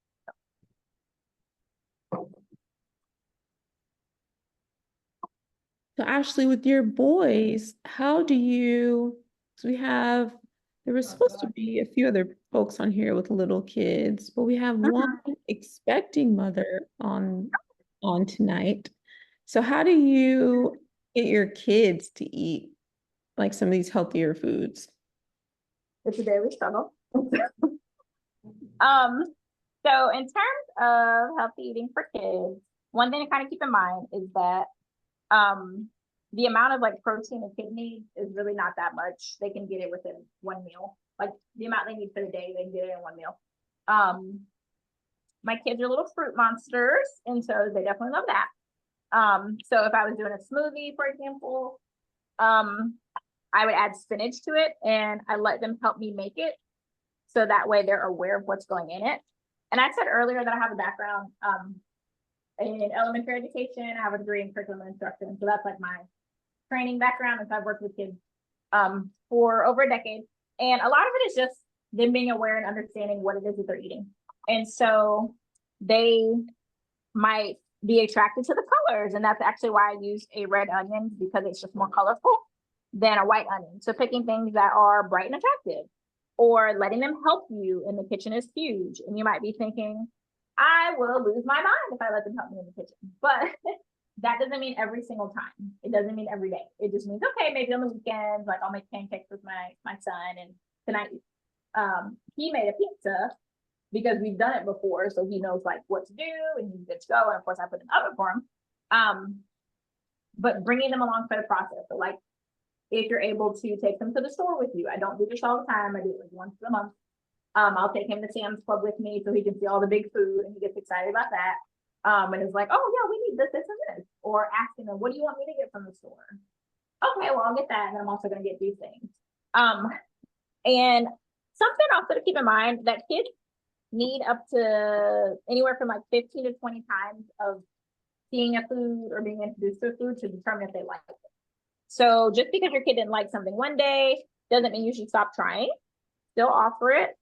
So Ashley, with your boys, how do you, so there was supposed to be a few other folks on here with little kids, but we have one expecting mother on tonight. So how do you get your kids to eat like some of these healthier foods? It's a daily struggle. So in terms of healthy eating for kids, one thing to kind of keep in mind is that the amount of like protein a kid needs is really not that much. They can get it within one meal. Like the amount they need for the day, they can get it in one meal. My kids are little fruit monsters, and so they definitely love that. So if I was doing a smoothie, for example, I would add spinach to it and I let them help me make it. So that way they're aware of what's going in it. And I said earlier that I have a background in elementary education. I have a degree in curriculum instruction. So that's like my training background, as I've worked with kids for over a decade. And a lot of it is just them being aware and understanding what it is that they're eating. And so they might be attracted to the colors. And that's actually why I use a red onion, because it's just more colorful than a white onion. So picking things that are bright and attractive, or letting them help you in the kitchen is huge. And you might be thinking, I will lose my mind if I let them help me in the kitchen. But that doesn't mean every single time. It doesn't mean every day. It just means, okay, maybe on the weekends, like I'll make pancakes with my son, and tonight he made a pizza because we've done it before, so he knows like what to do and he's good to go. And of course I put an oven for him. But bringing them along for the process. So like if you're able to take them to the store with you, I don't do this all the time. I do it like once a month. I'll take him to Sam's Club with me so he can see all the big food and he gets excited about that. And it's like, oh yeah, we need this, this, and this. Or asking them, what do you want me to get from the store? Okay, well, I'll get that. And then I'm also going to get these things. And something also to keep in mind that kids need up to anywhere from like 15 to 20 times of seeing a food or being introduced to a food to determine if they like it. So just because your kid didn't like something one day doesn't mean you should stop trying. Still offer it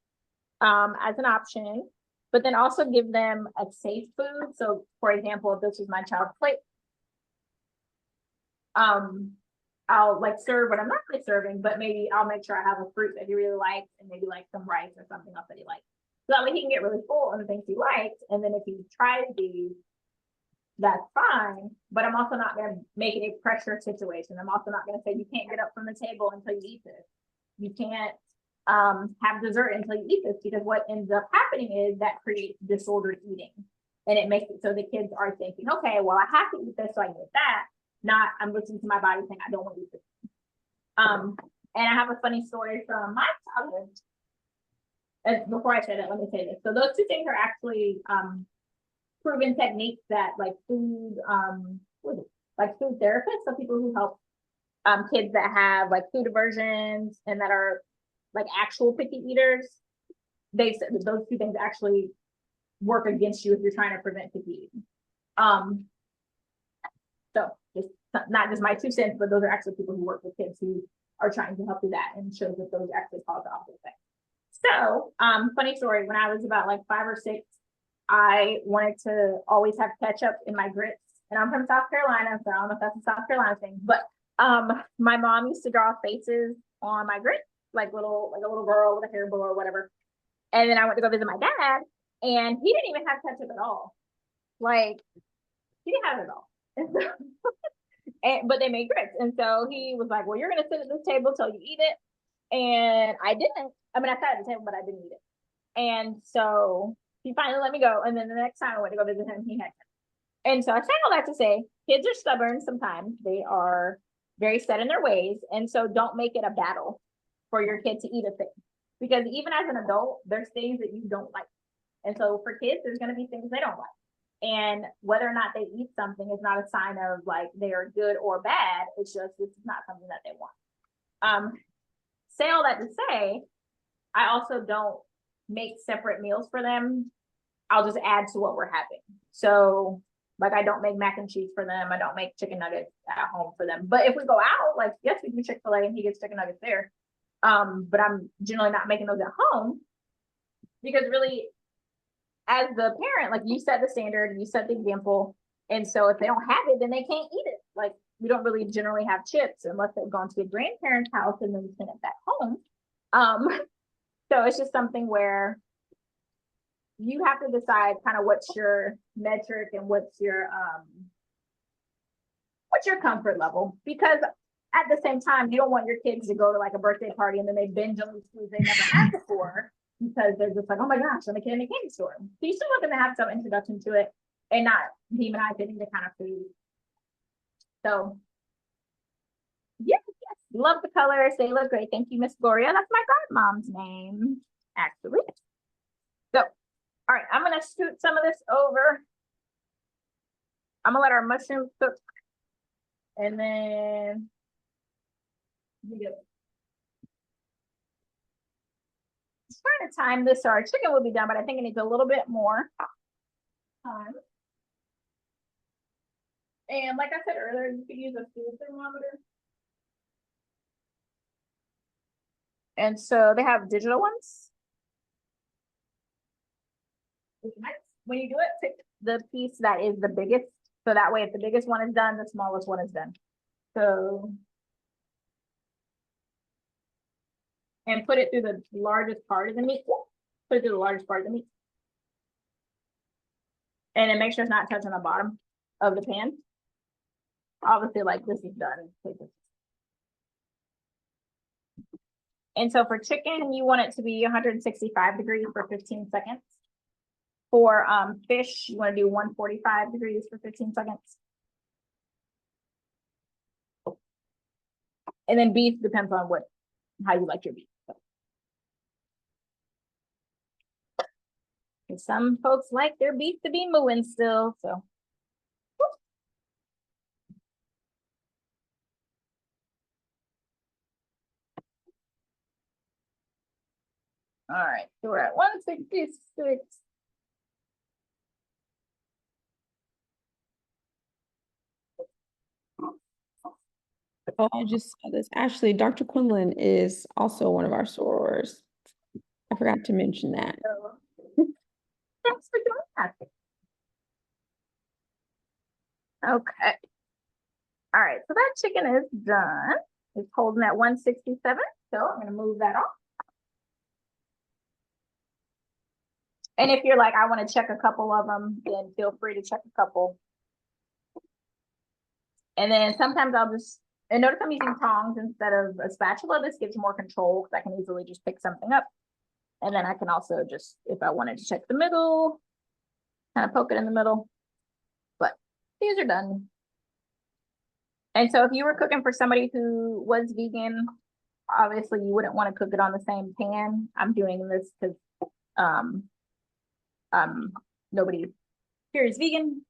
as an option, but then also give them a safe food. So for example, if this was my child's plate, I'll like serve what I'm not really serving, but maybe I'll make sure I have a fruit that he really likes and maybe like some rice or something else that he likes. So that way he can get really full on the things he likes. And then if he tries these, that's fine. But I'm also not going to make it a pressure situation. I'm also not going to say you can't get up from the table until you eat this. You can't have dessert until you eat this, because what ends up happening is that creates disordered eating. And it makes it so the kids are thinking, okay, well, I have to eat this so I can get that. Not I'm listening to my body saying I don't want to eat this. And I have a funny story from my childhood. And before I say that, let me say this. So those two things are actually proven techniques that like food food therapists, so people who help kids that have like food aversions and that are like actual picky eaters, they said that those two things actually work against you if you're trying to prevent picky eating. So just not just my 2 cents, but those are actually people who work with kids who are trying to help do that, and shows that those actually cause the opposite effect. So, funny story, when I was about like 5 or 6, I wanted to always have ketchup in my grits. And I'm from South Carolina, so I don't know if that's a South Carolina thing, but my mom used to draw faces on my grits, like a little girl with a hair bow or whatever. And then I went to go visit my dad, and he didn't even have ketchup at all. Like, he didn't have it at all. And so, but they made grits. And so he was like, well, you're gonna sit at this table till you eat it. And I didn't. I mean, I sat at the table, but I didn't eat it. And so he finally let me go. And then the next time I went to go visit him, he had ketchup. And so I say all that to say, kids are stubborn sometimes. They are very set in their ways. And so don't make it a battle for your kid to eat a thing. Because even as an adult, there's things that you don't like. And so for kids, there's going to be things they don't like. And whether or not they eat something is not a sign of like they are good or bad. It's just this is not something that they want. Say all that to say, I also don't make separate meals for them. I'll just add to what we're having. So like I don't make mac and cheese for them. I don't make chicken nuggets at home for them. But if we go out, like yes, we do Chick-fil-A and he gets chicken nuggets there. But I'm generally not making those at home, because really, as the parent, like you set the standard, you set the example. And so if they don't have it, then they can't eat it. Like we don't really generally have chips unless they've gone to a grandparent's house and then sent it back home. So it's just something where you have to decide kind of what's your metric and what's your comfort level, because at the same time, you don't want your kids to go to like a birthday party and then they binge on these foods they never had before, because they're just like, oh my gosh, I'm a kid in a candy store. So you still want them to have some introduction to it and not demonize any kind of food. So yes, love the colors. They look great. Thank you, Miss Gloria. That's my godmom's name, actually. So, all right, I'm gonna scoot some of this over. I'm gonna let our mushrooms cook, and then trying to time this so our chicken will be done, but I think it needs a little bit more time. And like I said earlier, you could use a food thermometer. And so they have digital ones. When you do it, pick the piece that is the biggest. So that way, if the biggest one is done, the smallest one is done. So, and put it through the largest part of the meat. Put it through the largest part of the meat. And then make sure it's not touching the bottom of the pan. Obviously, like this is done. And so for chicken, you want it to be 165 degrees for 15 seconds. For fish, you want to do 145 degrees for 15 seconds. And then beef depends on how you like your beef. And some folks like their beef to be mooing still, so. All right, so we're at 166. Oh, I just saw this. Actually, Dr. Quinlan is also one of our sorors. I forgot to mention that. Thanks for doing that. Okay. All right, so that chicken is done. It's holding at 167, so I'm gonna move that off. And if you're like, I want to check a couple of them, then feel free to check a couple. And then sometimes I'll just, and notice I'm using tongs instead of a spatula. This gives more control because I can easily just pick something up. And then I can also just, if I wanted to check the middle, kind of poke it in the middle. But these are done. And so if you were cooking for somebody who was vegan, obviously you wouldn't want to cook it on the same pan. I'm doing this because nobody here is vegan.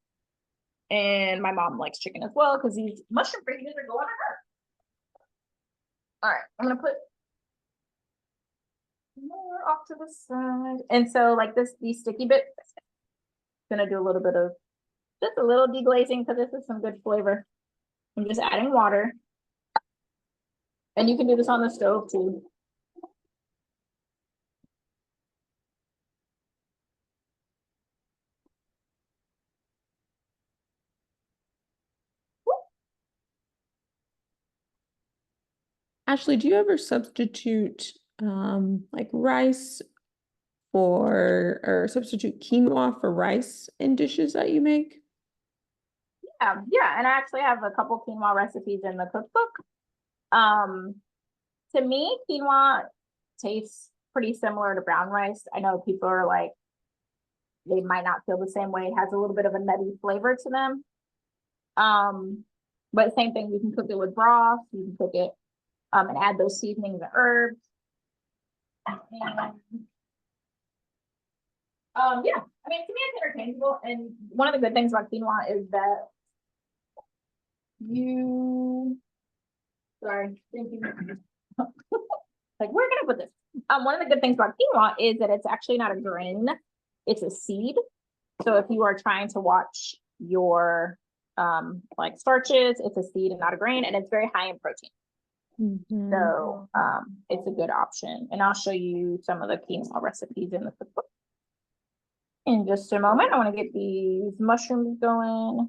And my mom likes chicken as well because these mushroom fingers are going to her. All right, I'm gonna put more off to the side. And so like this, these sticky bits, gonna do a little bit of just a little deglazing because this is some good flavor. I'm just adding water. And you can do this on the stove too. Ashley, do you ever substitute like rice for or substitute quinoa for rice in dishes that you make? Yeah, and I actually have a couple quinoa recipes in the cookbook. To me, quinoa tastes pretty similar to brown rice. I know people are like, they might not feel the same way. It has a little bit of a nutty flavor to them. But same thing, you can cook it with broth, you can cook it and add those seasonings and herbs. And, yeah, I mean, to me, it's interchangeable. And one of the good things about quinoa is that sorry, thank you. Like, we're gonna put this. One of the good things about quinoa is that it's actually not a grain, it's a seed. So if you are trying to watch your like starches, it's a seed and not a grain, and it's very high in protein. So it's a good option. And I'll show you some of the quinoa recipes in the cookbook. In just a moment, I want to get these mushrooms going.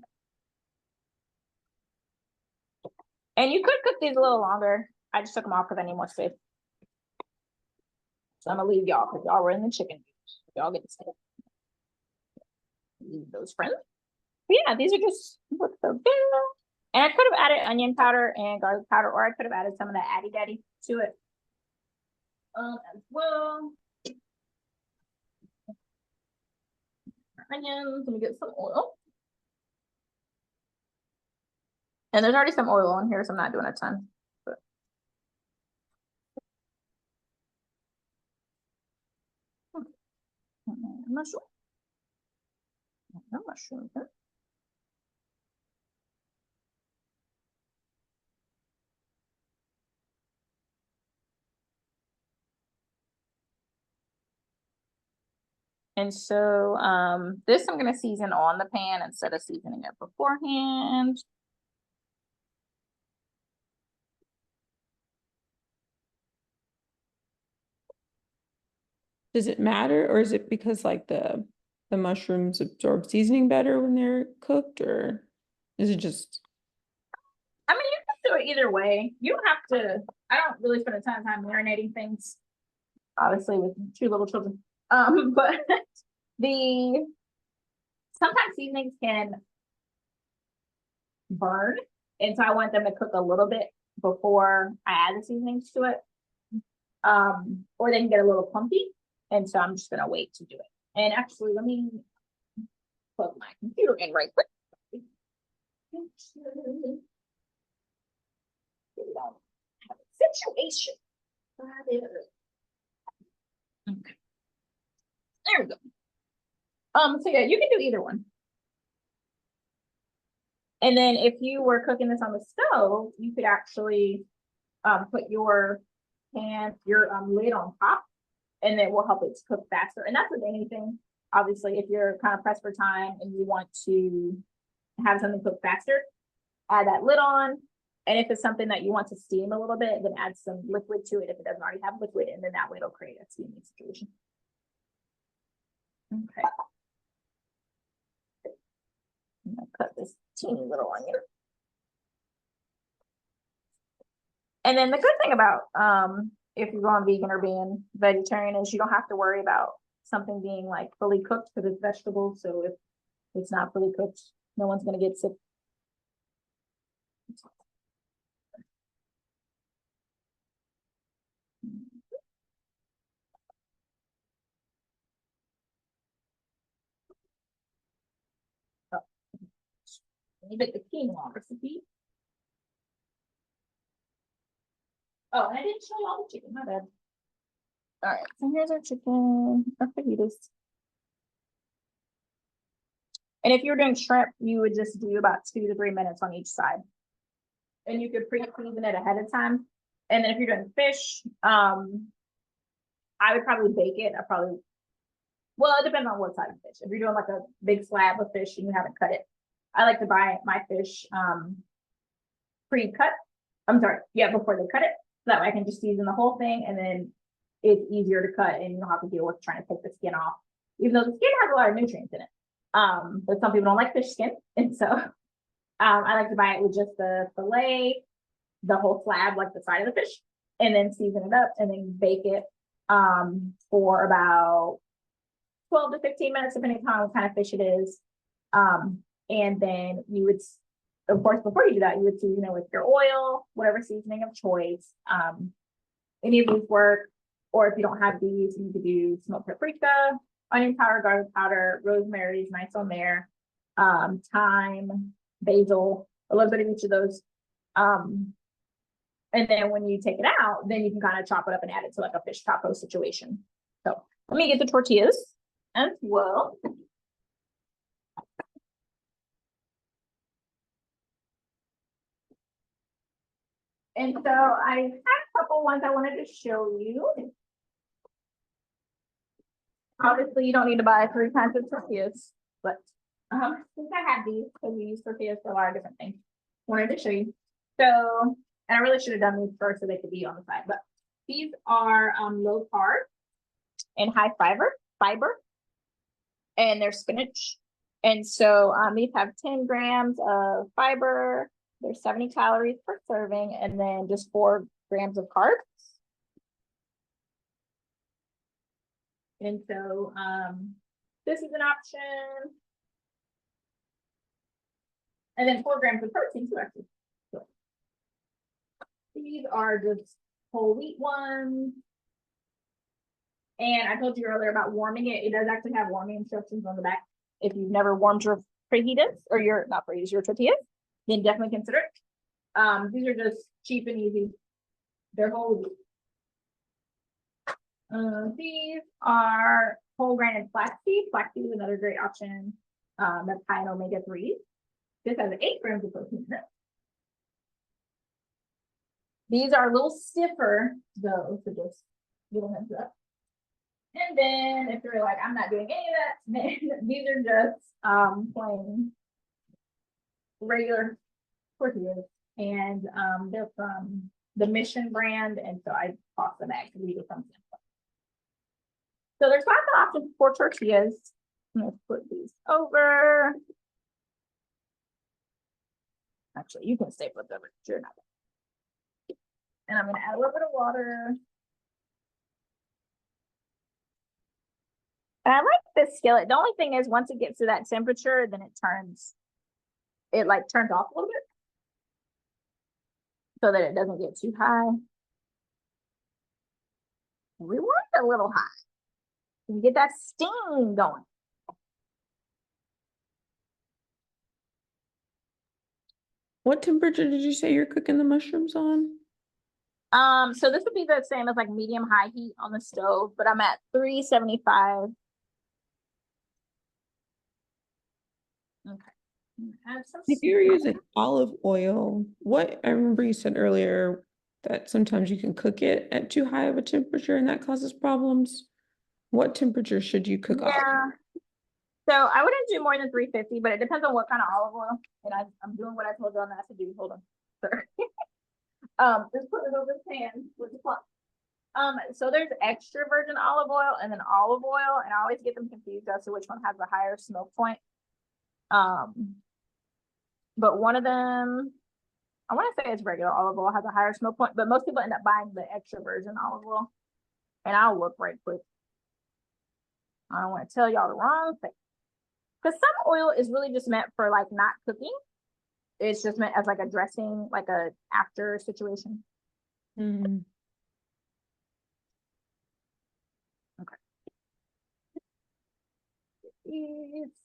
And you could cook these a little longer. I just took them off because I need more space. So I'm gonna leave y'all because y'all were in the chicken. Y'all get to stay. Leave those friends. But yeah, these are just look so good. And I could have added onion powder and garlic powder, or I could have added some of that addy daddy to it. As well. Onions, let me get some oil. And there's already some oil on here, so I'm not doing a ton. But. Mushroom. No mushroom. And so this I'm gonna season on the pan instead of seasoning it beforehand. Does it matter, or is it because like the mushrooms absorb seasoning better when they're cooked, or is it just? I mean, you can do it either way. You don't have to. I don't really spend a ton of time marinating things, obviously with 2 little children. But sometimes seasonings can burn, and so I want them to cook a little bit before I add the seasonings to it. Or they can get a little clumpy, and so I'm just gonna wait to do it. And actually, let me plug my computer in right quick. Situation. Okay. There we go. So yeah, you can do either one. And then if you were cooking this on the stove, you could actually put your lid on top, and it will help it to cook faster. And that's with anything. Obviously, if you're kind of pressed for time and you want to have something cook faster, add that lid on. And if it's something that you want to steam a little bit, then add some liquid to it if it doesn't already have liquid, and then that way it'll create a steaming situation. Okay. I'm gonna cut this teeny little onion. And then the good thing about if you're going vegan or being vegetarian is you don't have to worry about something being like fully cooked because it's vegetables. So if it's not fully cooked, no one's gonna get sick. Oh. Let me get the quinoa recipe. Oh, and I didn't show you all the chicken, my bad. All right, so here's our chicken, our fajitas. And if you're doing shrimp, you would just do about 2 to 3 minutes on each side. And you could pre-season it ahead of time. And then if you're doing fish, I would probably bake it. Well, it depends on what side of fish. If you're doing like a big slab of fish and you haven't cut it, I like to buy my fish pre-cut. I'm sorry, yeah, before they cut it. So that way I can just season the whole thing and then it's easier to cut and you don't have to deal with trying to take the skin off. Even though the skin has a lot of nutrients in it. But some people don't like fish skin. And so I like to buy it with just the fillet, the whole slab, like the side of the fish, and then season it up and then bake it for about 12 to 15 minutes, depending on what kind of fish it is. And then you would, of course, before you do that, you would season it with your oil, whatever seasoning of choice. Any of these work, or if you don't have these, you could do smoked paprika, onion powder, garlic powder, rosemary is nice on there, thyme, basil, a little bit of each of those. And then when you take it out, then you can kind of chop it up and add it to like a fish taco situation. So let me get the tortillas as well. And so I had a couple ones I wanted to show you. Obviously, you don't need to buy 3 kinds of tortillas, but since I have these, because we use tortillas for a lot of different things, wanted to show you. So, and I really should have done these first so they could be on the side, but these are low carb and high fiber, and they're spinach. And so these have 10 grams of fiber. There's 70 calories per serving, and then just 4 grams of carbs. And so this is an option. And then 4 grams of protein too, actually. So these are just whole wheat ones. And I told you earlier about warming it. It does actually have warming instructions on the back. If you've never warmed your fajitas or your tortillas, then definitely consider it. These are just cheap and easy. They're whole wheat. These are whole grain and flaxseed. Flaxseed is another great option. That's high in omega-3. This has 8 grams of protein in it. These are a little stiffer though, so just little heads up. And then if you're like, I'm not doing any of that, then these are just plain regular tortillas. And they're from the Mission brand, and so I toss them back to leave it from them. So there's lots of options for tortillas. I'm gonna put these over. Actually, you can stay with them, but you're not. And I'm gonna add a little bit of water. And I like this skillet. The only thing is once it gets to that temperature, then it turns off a little bit so that it doesn't get too high. We want it a little high. You get that steam going. What temperature did you say you're cooking the mushrooms on? So this would be the same as like medium high heat on the stove, but I'm at 375. Okay. Add some If you're using olive oil, I remember you said earlier that sometimes you can cook it at too high of a temperature and that causes problems. What temperature should you cook olive? Yeah. So I wouldn't do more than 350, but it depends on what kind of olive oil. And I'm doing what I told you on that to do. Hold on. Sorry. Just put it over the pan with the plum. So there's extra virgin olive oil and then olive oil, and I always get them confused as to which one has the higher smoke point. But one of them I want to say it's regular olive oil has a higher smoke point, but most people end up buying the extra virgin olive oil. And I'll look right quick. I don't want to tell y'all the wrong thing. Because some oil is really just meant for like not cooking. It's just meant as like a dressing, like a after situation. Mm. It's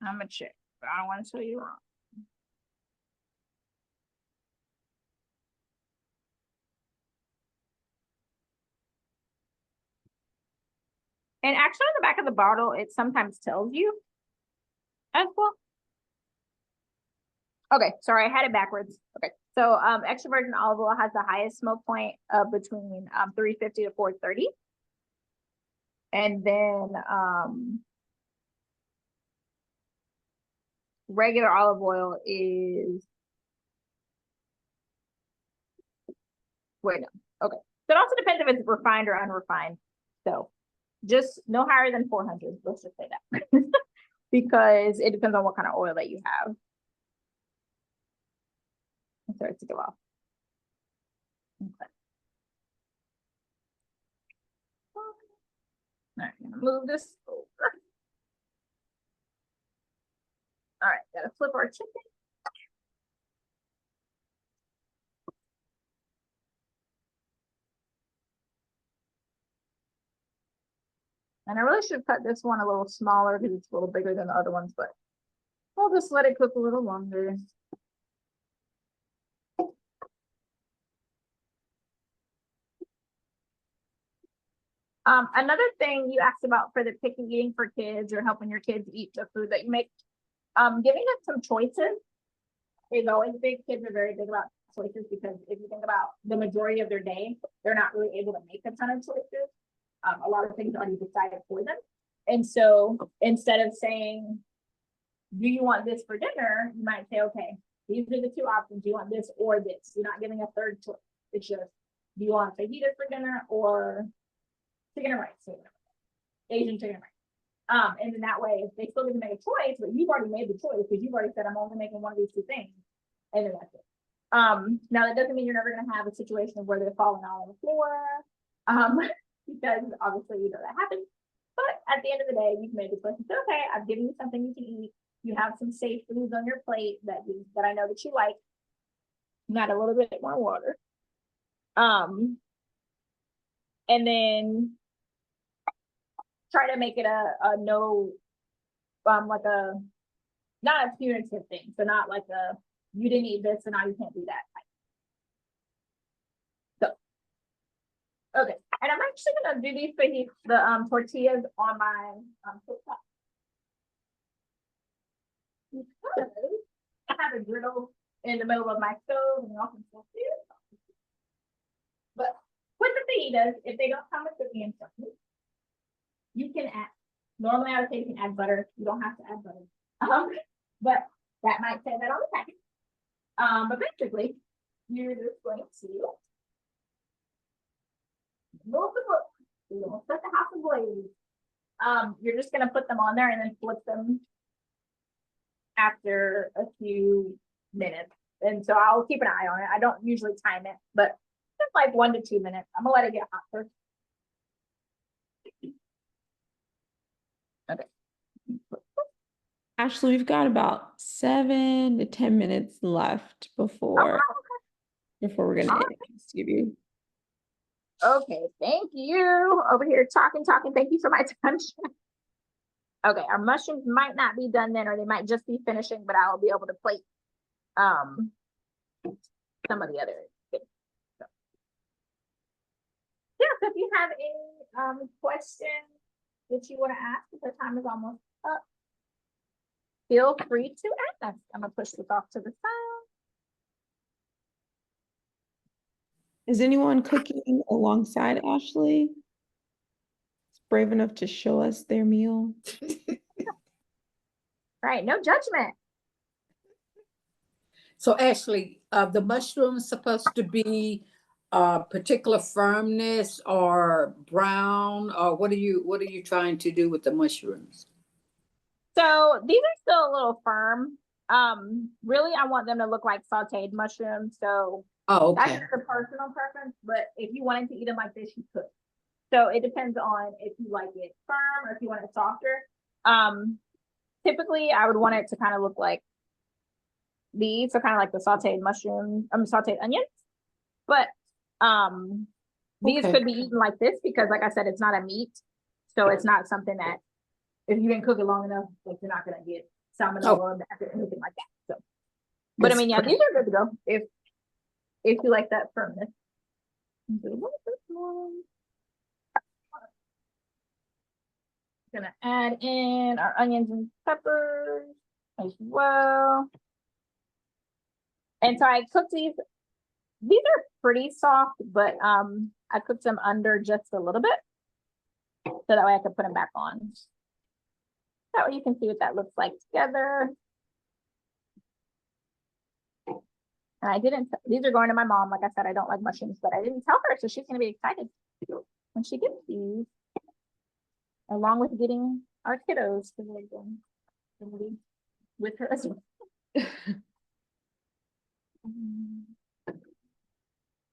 I'm gonna check, but I don't want to tell you wrong. And actually, on the back of the bottle, it sometimes tells you as well. Okay, sorry, I had it backwards. Okay, so extra virgin olive oil has the highest smoke point of between 350 to 430. And then regular olive oil is, wait, no, okay. So it also depends if it's refined or unrefined. So just no higher than 400, let's just say that. Because it depends on what kind of oil that you have. I'm sorry to go off. Okay. All right, I'm gonna move this over. All right, gotta flip our chicken. And I really should cut this one a little smaller because it's a little bigger than the other ones, but I'll just let it cook a little longer. Another thing you asked about for the picky eating for kids or helping your kids eat the food that you make, giving them some choices is always big. Kids are very big about choices because if you think about the majority of their day, they're not really able to make a ton of choices. A lot of things are already decided for them. And so instead of saying, do you want this for dinner? You might say, okay, these are the two options. Do you want this or this? You're not giving a third choice. It's just, do you want fajitas for dinner or chicken and rice? Asian chicken and rice. And then that way, they still get to make a choice, but you've already made the choice because you've already said, I'm only making one of these two things. And then that's it. Now that doesn't mean you're never going to have a situation where they're falling all on the floor. Because obviously, you know, that happens. But at the end of the day, you've made the choice. It's okay. I've given you something you can eat. You have some safe foods on your plate that I know that you like. Not a little bit more water. And then try to make it a no, like a, not a punitive thing. So not like a, you didn't eat this, so now you can't do that. So, okay. And I'm actually gonna do these for the tortillas on my cooktop. Because I have a griddle in the middle of my stove and y'all can still see it. But with the fajitas, if they don't come with the instructions, you can add, normally I would say you can add butter. You don't have to add butter. But that might say that on the package. But basically, you're just going to move the book. You don't set the house ablaze. You're just gonna put them on there and then flip them after a few minutes. And so I'll keep an eye on it. I don't usually time it, but just like 1 to 2 minutes. I'm gonna let it get hot first. Okay. Ashley, we've got about 7 to 10 minutes left before we're gonna end Thanksgiving. Okay, thank you. Over here talking. Thank you for my attention. Okay, our mushrooms might not be done then, or they might just be finishing, but I'll be able to plate some of the other things. So. Yeah, so if you have any questions that you want to ask, if the time is almost up, feel free to ask. I'm gonna push this off to the side. Is anyone cooking alongside Ashley? Brave enough to show us their meal? Right, no judgment. So Ashley, the mushroom's supposed to be particular firmness or brown, or what are you trying to do with the mushrooms? So these are still a little firm. Really, I want them to look like sauteed mushrooms. So Oh, that's okay. just a personal preference. But if you wanted to eat them like this, you could. So it depends on if you like it firm or if you want it softer. Typically, I would want it to kind of look like these, so kind of like the sauteed mushrooms, sauteed onions. But these Okay. could be eaten like this because, like I said, it's not a meat, so it's not something that if you didn't cook it long enough, like you're not gonna get salmonella or anything like that. So, but I mean, yeah, these are good to go if you like that firmness. Gonna add in our onions and peppers as well. And so I cooked these. These are pretty soft, but I cooked them under just a little bit. So that way I could put them back on. That way you can see what that looks like together. And I didn't, these are going to my mom. Like I said, I don't like mushrooms, but I didn't tell her. So she's going to be excited when she gets these. Along with getting our kiddos to be with her as well.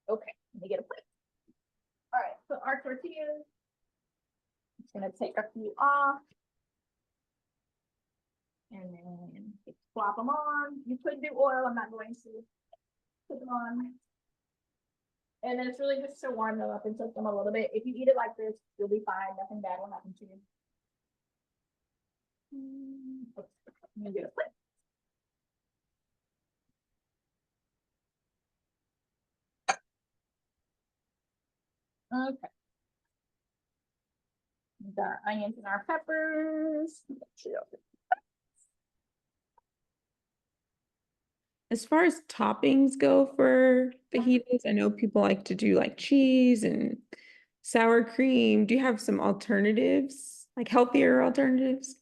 Okay, let me get a plate. All right, so our tortillas. Just gonna take a few off. And then swap them on. You could do oil, I'm not going to put them on. And then it's really just to warm them up and cook them a little bit. If you eat it like this, you'll be fine. Nothing bad will happen to you. Let me get a plate. Okay. We've got our onions and our peppers. As far as toppings go for fajitas, I know people like to do like cheese and sour cream. Do you have some alternatives, like healthier alternatives?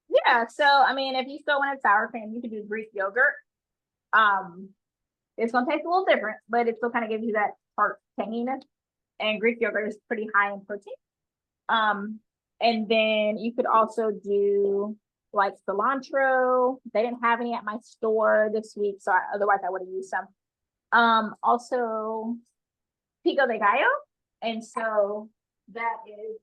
Yeah, so I mean, if you still wanted sour cream, you could do Greek yogurt. It's gonna taste a little different, but it still kind of gives you that tart tanginess. And Greek yogurt is pretty high in protein. And then you could also do like cilantro. They didn't have any at my store this week, so otherwise I would have used some. Also pico de gallo, and so that is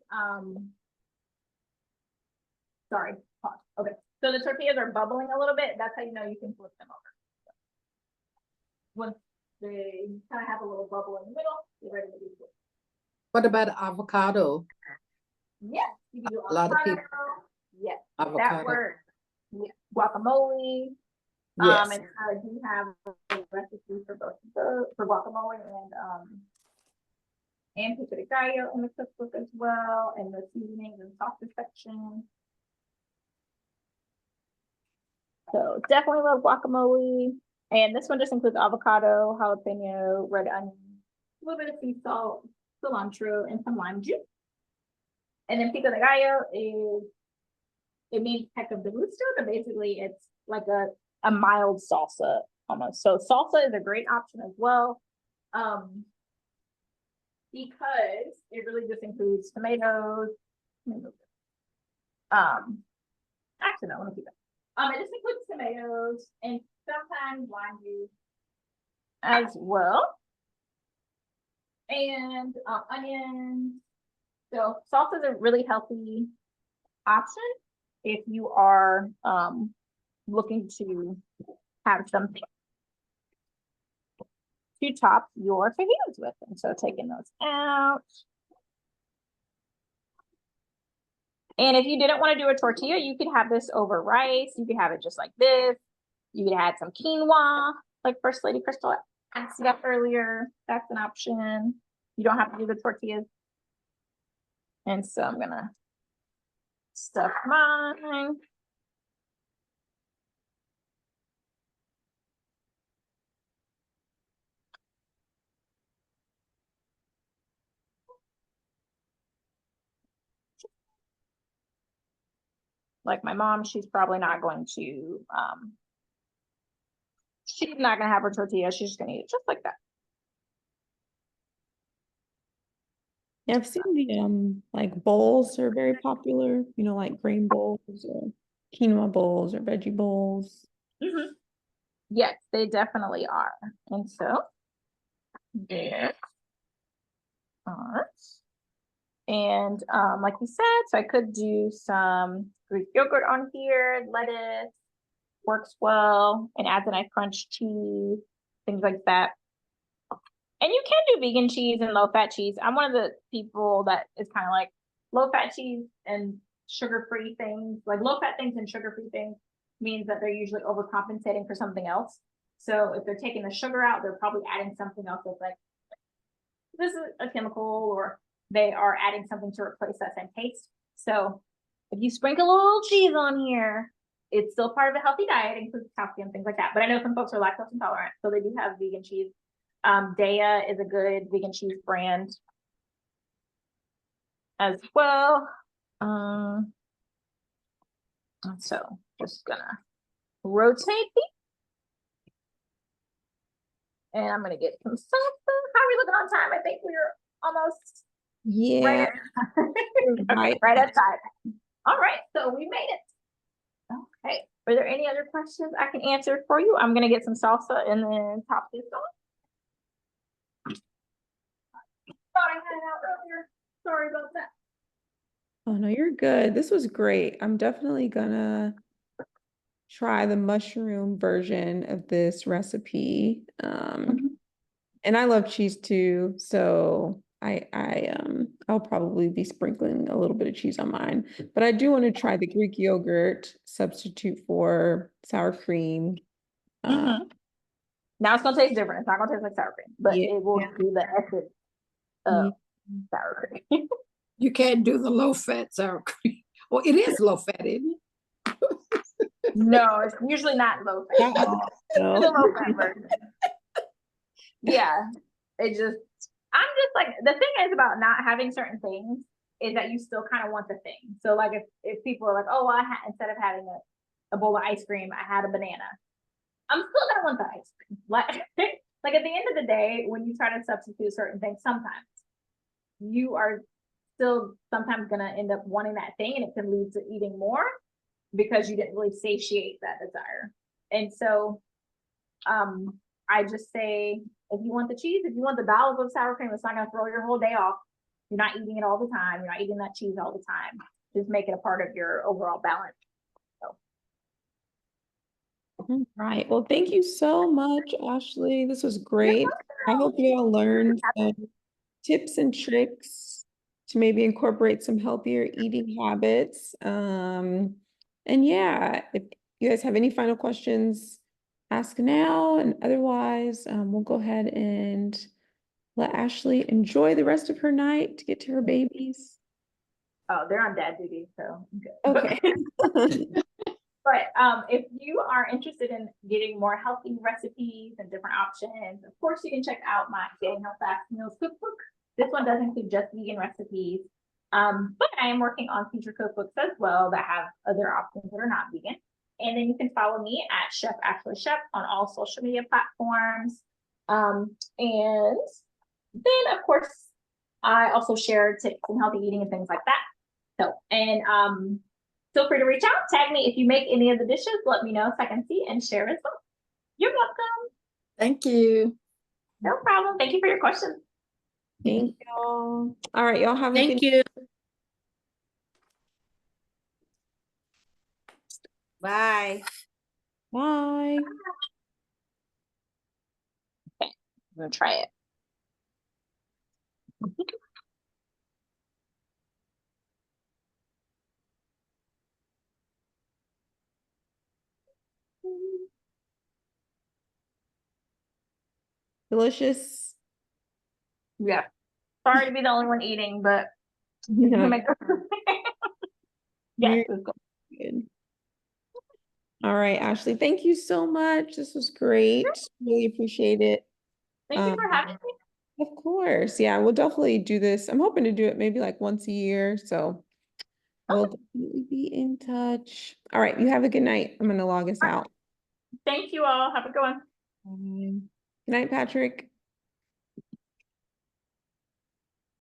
sorry, pause. Okay, so the tortillas are bubbling a little bit. That's how you know you can flip them over. Once they kind of have a little bubble in the middle, you're ready to be flipped. What about avocado? Yes, you can do A lot of people. Yes, Avocado. that works. Yeah. Guacamole. Yes. And I do have a recipe for both of those, for guacamole and pico de gallo in the cookbook as well, and the seasonings and sauces section. So definitely love guacamole. And this one just includes avocado, jalapeno, red onion, a little bit of sea salt, cilantro, and some lime juice. And then pico de gallo it means peck of the gusto, but basically it's like a mild salsa almost. So salsa is a great option as well. Because it really just includes tomatoes. Actually no, let me keep it. It just includes tomatoes and sometimes lime juice as well. And onions. So salsa is a really healthy option if you are looking to have something to top your fajitas with. And so taking those out. And if you didn't want to do a tortilla, you could have this over rice. You could have it just like this. You could add some quinoa, like First Lady Crystal asked it up earlier. That's an option. You don't have to do the tortillas. And so I'm gonna stuff mine. Like my mom, she's probably not going to she's not gonna have her tortilla. She's just gonna eat it just like that. Yeah, I've seen the like bowls are very popular, you know, like grain bowls or quinoa bowls or veggie bowls. Mhm. Yes, they definitely are. And so there are. And like we said, so I could do some Greek yogurt on here, lettuce works well, and adds a nice crunch cheese, things like that. And you can do vegan cheese and low fat cheese. I'm one of the people that is kind of like low fat cheese and sugar free things, like low fat things and sugar free things means that they're usually overcompensating for something else. So if they're taking the sugar out, they're probably adding something else that's like, this is a chemical, or they are adding something to replace that same taste. So if you sprinkle a little cheese on here, it's still part of a healthy diet, includes calcium, things like that. But I know some folks are lactose intolerant, so they do have vegan cheese. Daya is a good vegan cheese brand as well. So just gonna rotate these. And I'm gonna get some salsa. How are we looking on time? I think we're almost Yeah, okay, right at time. All right, so we made it. Okay. Are there any other questions I can answer for you? I'm gonna get some salsa and then top this on. Thought I had it out earlier. Sorry about that. Oh no, you're good. This was great. I'm definitely gonna try the mushroom version of this recipe. And I love cheese too, so I'll probably be sprinkling a little bit of cheese on mine. But I do want to try the Greek yogurt substitute for sour cream. Now it's gonna taste different. It's not gonna taste like sour cream, but Yeah. it will be the essence of sour cream. You can't do the low fat sour cream. Well, it is low fat, isn't it? No, it's usually not low fat. The low fat version. Yeah, it just, I'm just like, the thing is about not having certain things is that you still kind of want the thing. So like if people are like, oh, well, instead of having a bowl of ice cream, I had a banana. I'm still gonna want the ice cream. Like at the end of the day, when you try to substitute certain things, sometimes you are still sometimes gonna end up wanting that thing, and it can lead to eating more because you didn't really satiate that desire. And so I just say, if you want the cheese, if you want the dollop of sour cream, it's not gonna throw your whole day off. You're not eating it all the time. You're not eating that cheese all the time. Just make it a part of your overall balance. All right. Well, thank you so much, Ashley. This was great. I hope you all learned some tips and tricks to maybe incorporate some healthier eating habits. And yeah, if you guys have any final questions, ask now. And otherwise, we'll go ahead and let Ashley enjoy the rest of her night to get to her babies. Oh, they're on dad duty, so I'm good. Okay. But if you are interested in getting more healthy recipes and different options, of course, you can check out my Daniel Fast Meals Cookbook. This one does include just vegan recipes, but I am working on future cookbooks as well that have other options that are not vegan. And then you can follow me at Chef Ashley Chef on all social media platforms. And then, of course, I also share tips on healthy eating and things like that. So, and feel free to reach out, tag me if you make any of the dishes, let me know so I can see and share as well. You're welcome. Thank you. No problem. Thank you for your questions. Thank y'all. All right, y'all have a Thank good you. Bye. Bye. I'm gonna try it. Delicious. Yeah. Sorry to be the only one eating, but Yeah. yes, Very good. All right, Ashley, thank you so much. This was great. Really appreciate it. thank you for having me. Of course. Yeah, we'll definitely do this. I'm hoping to do it maybe like once a year. So we'll definitely be in touch. All right, you have a good night. I'm going to log us out. Thank you all. Have a good one. Good night, Patrick.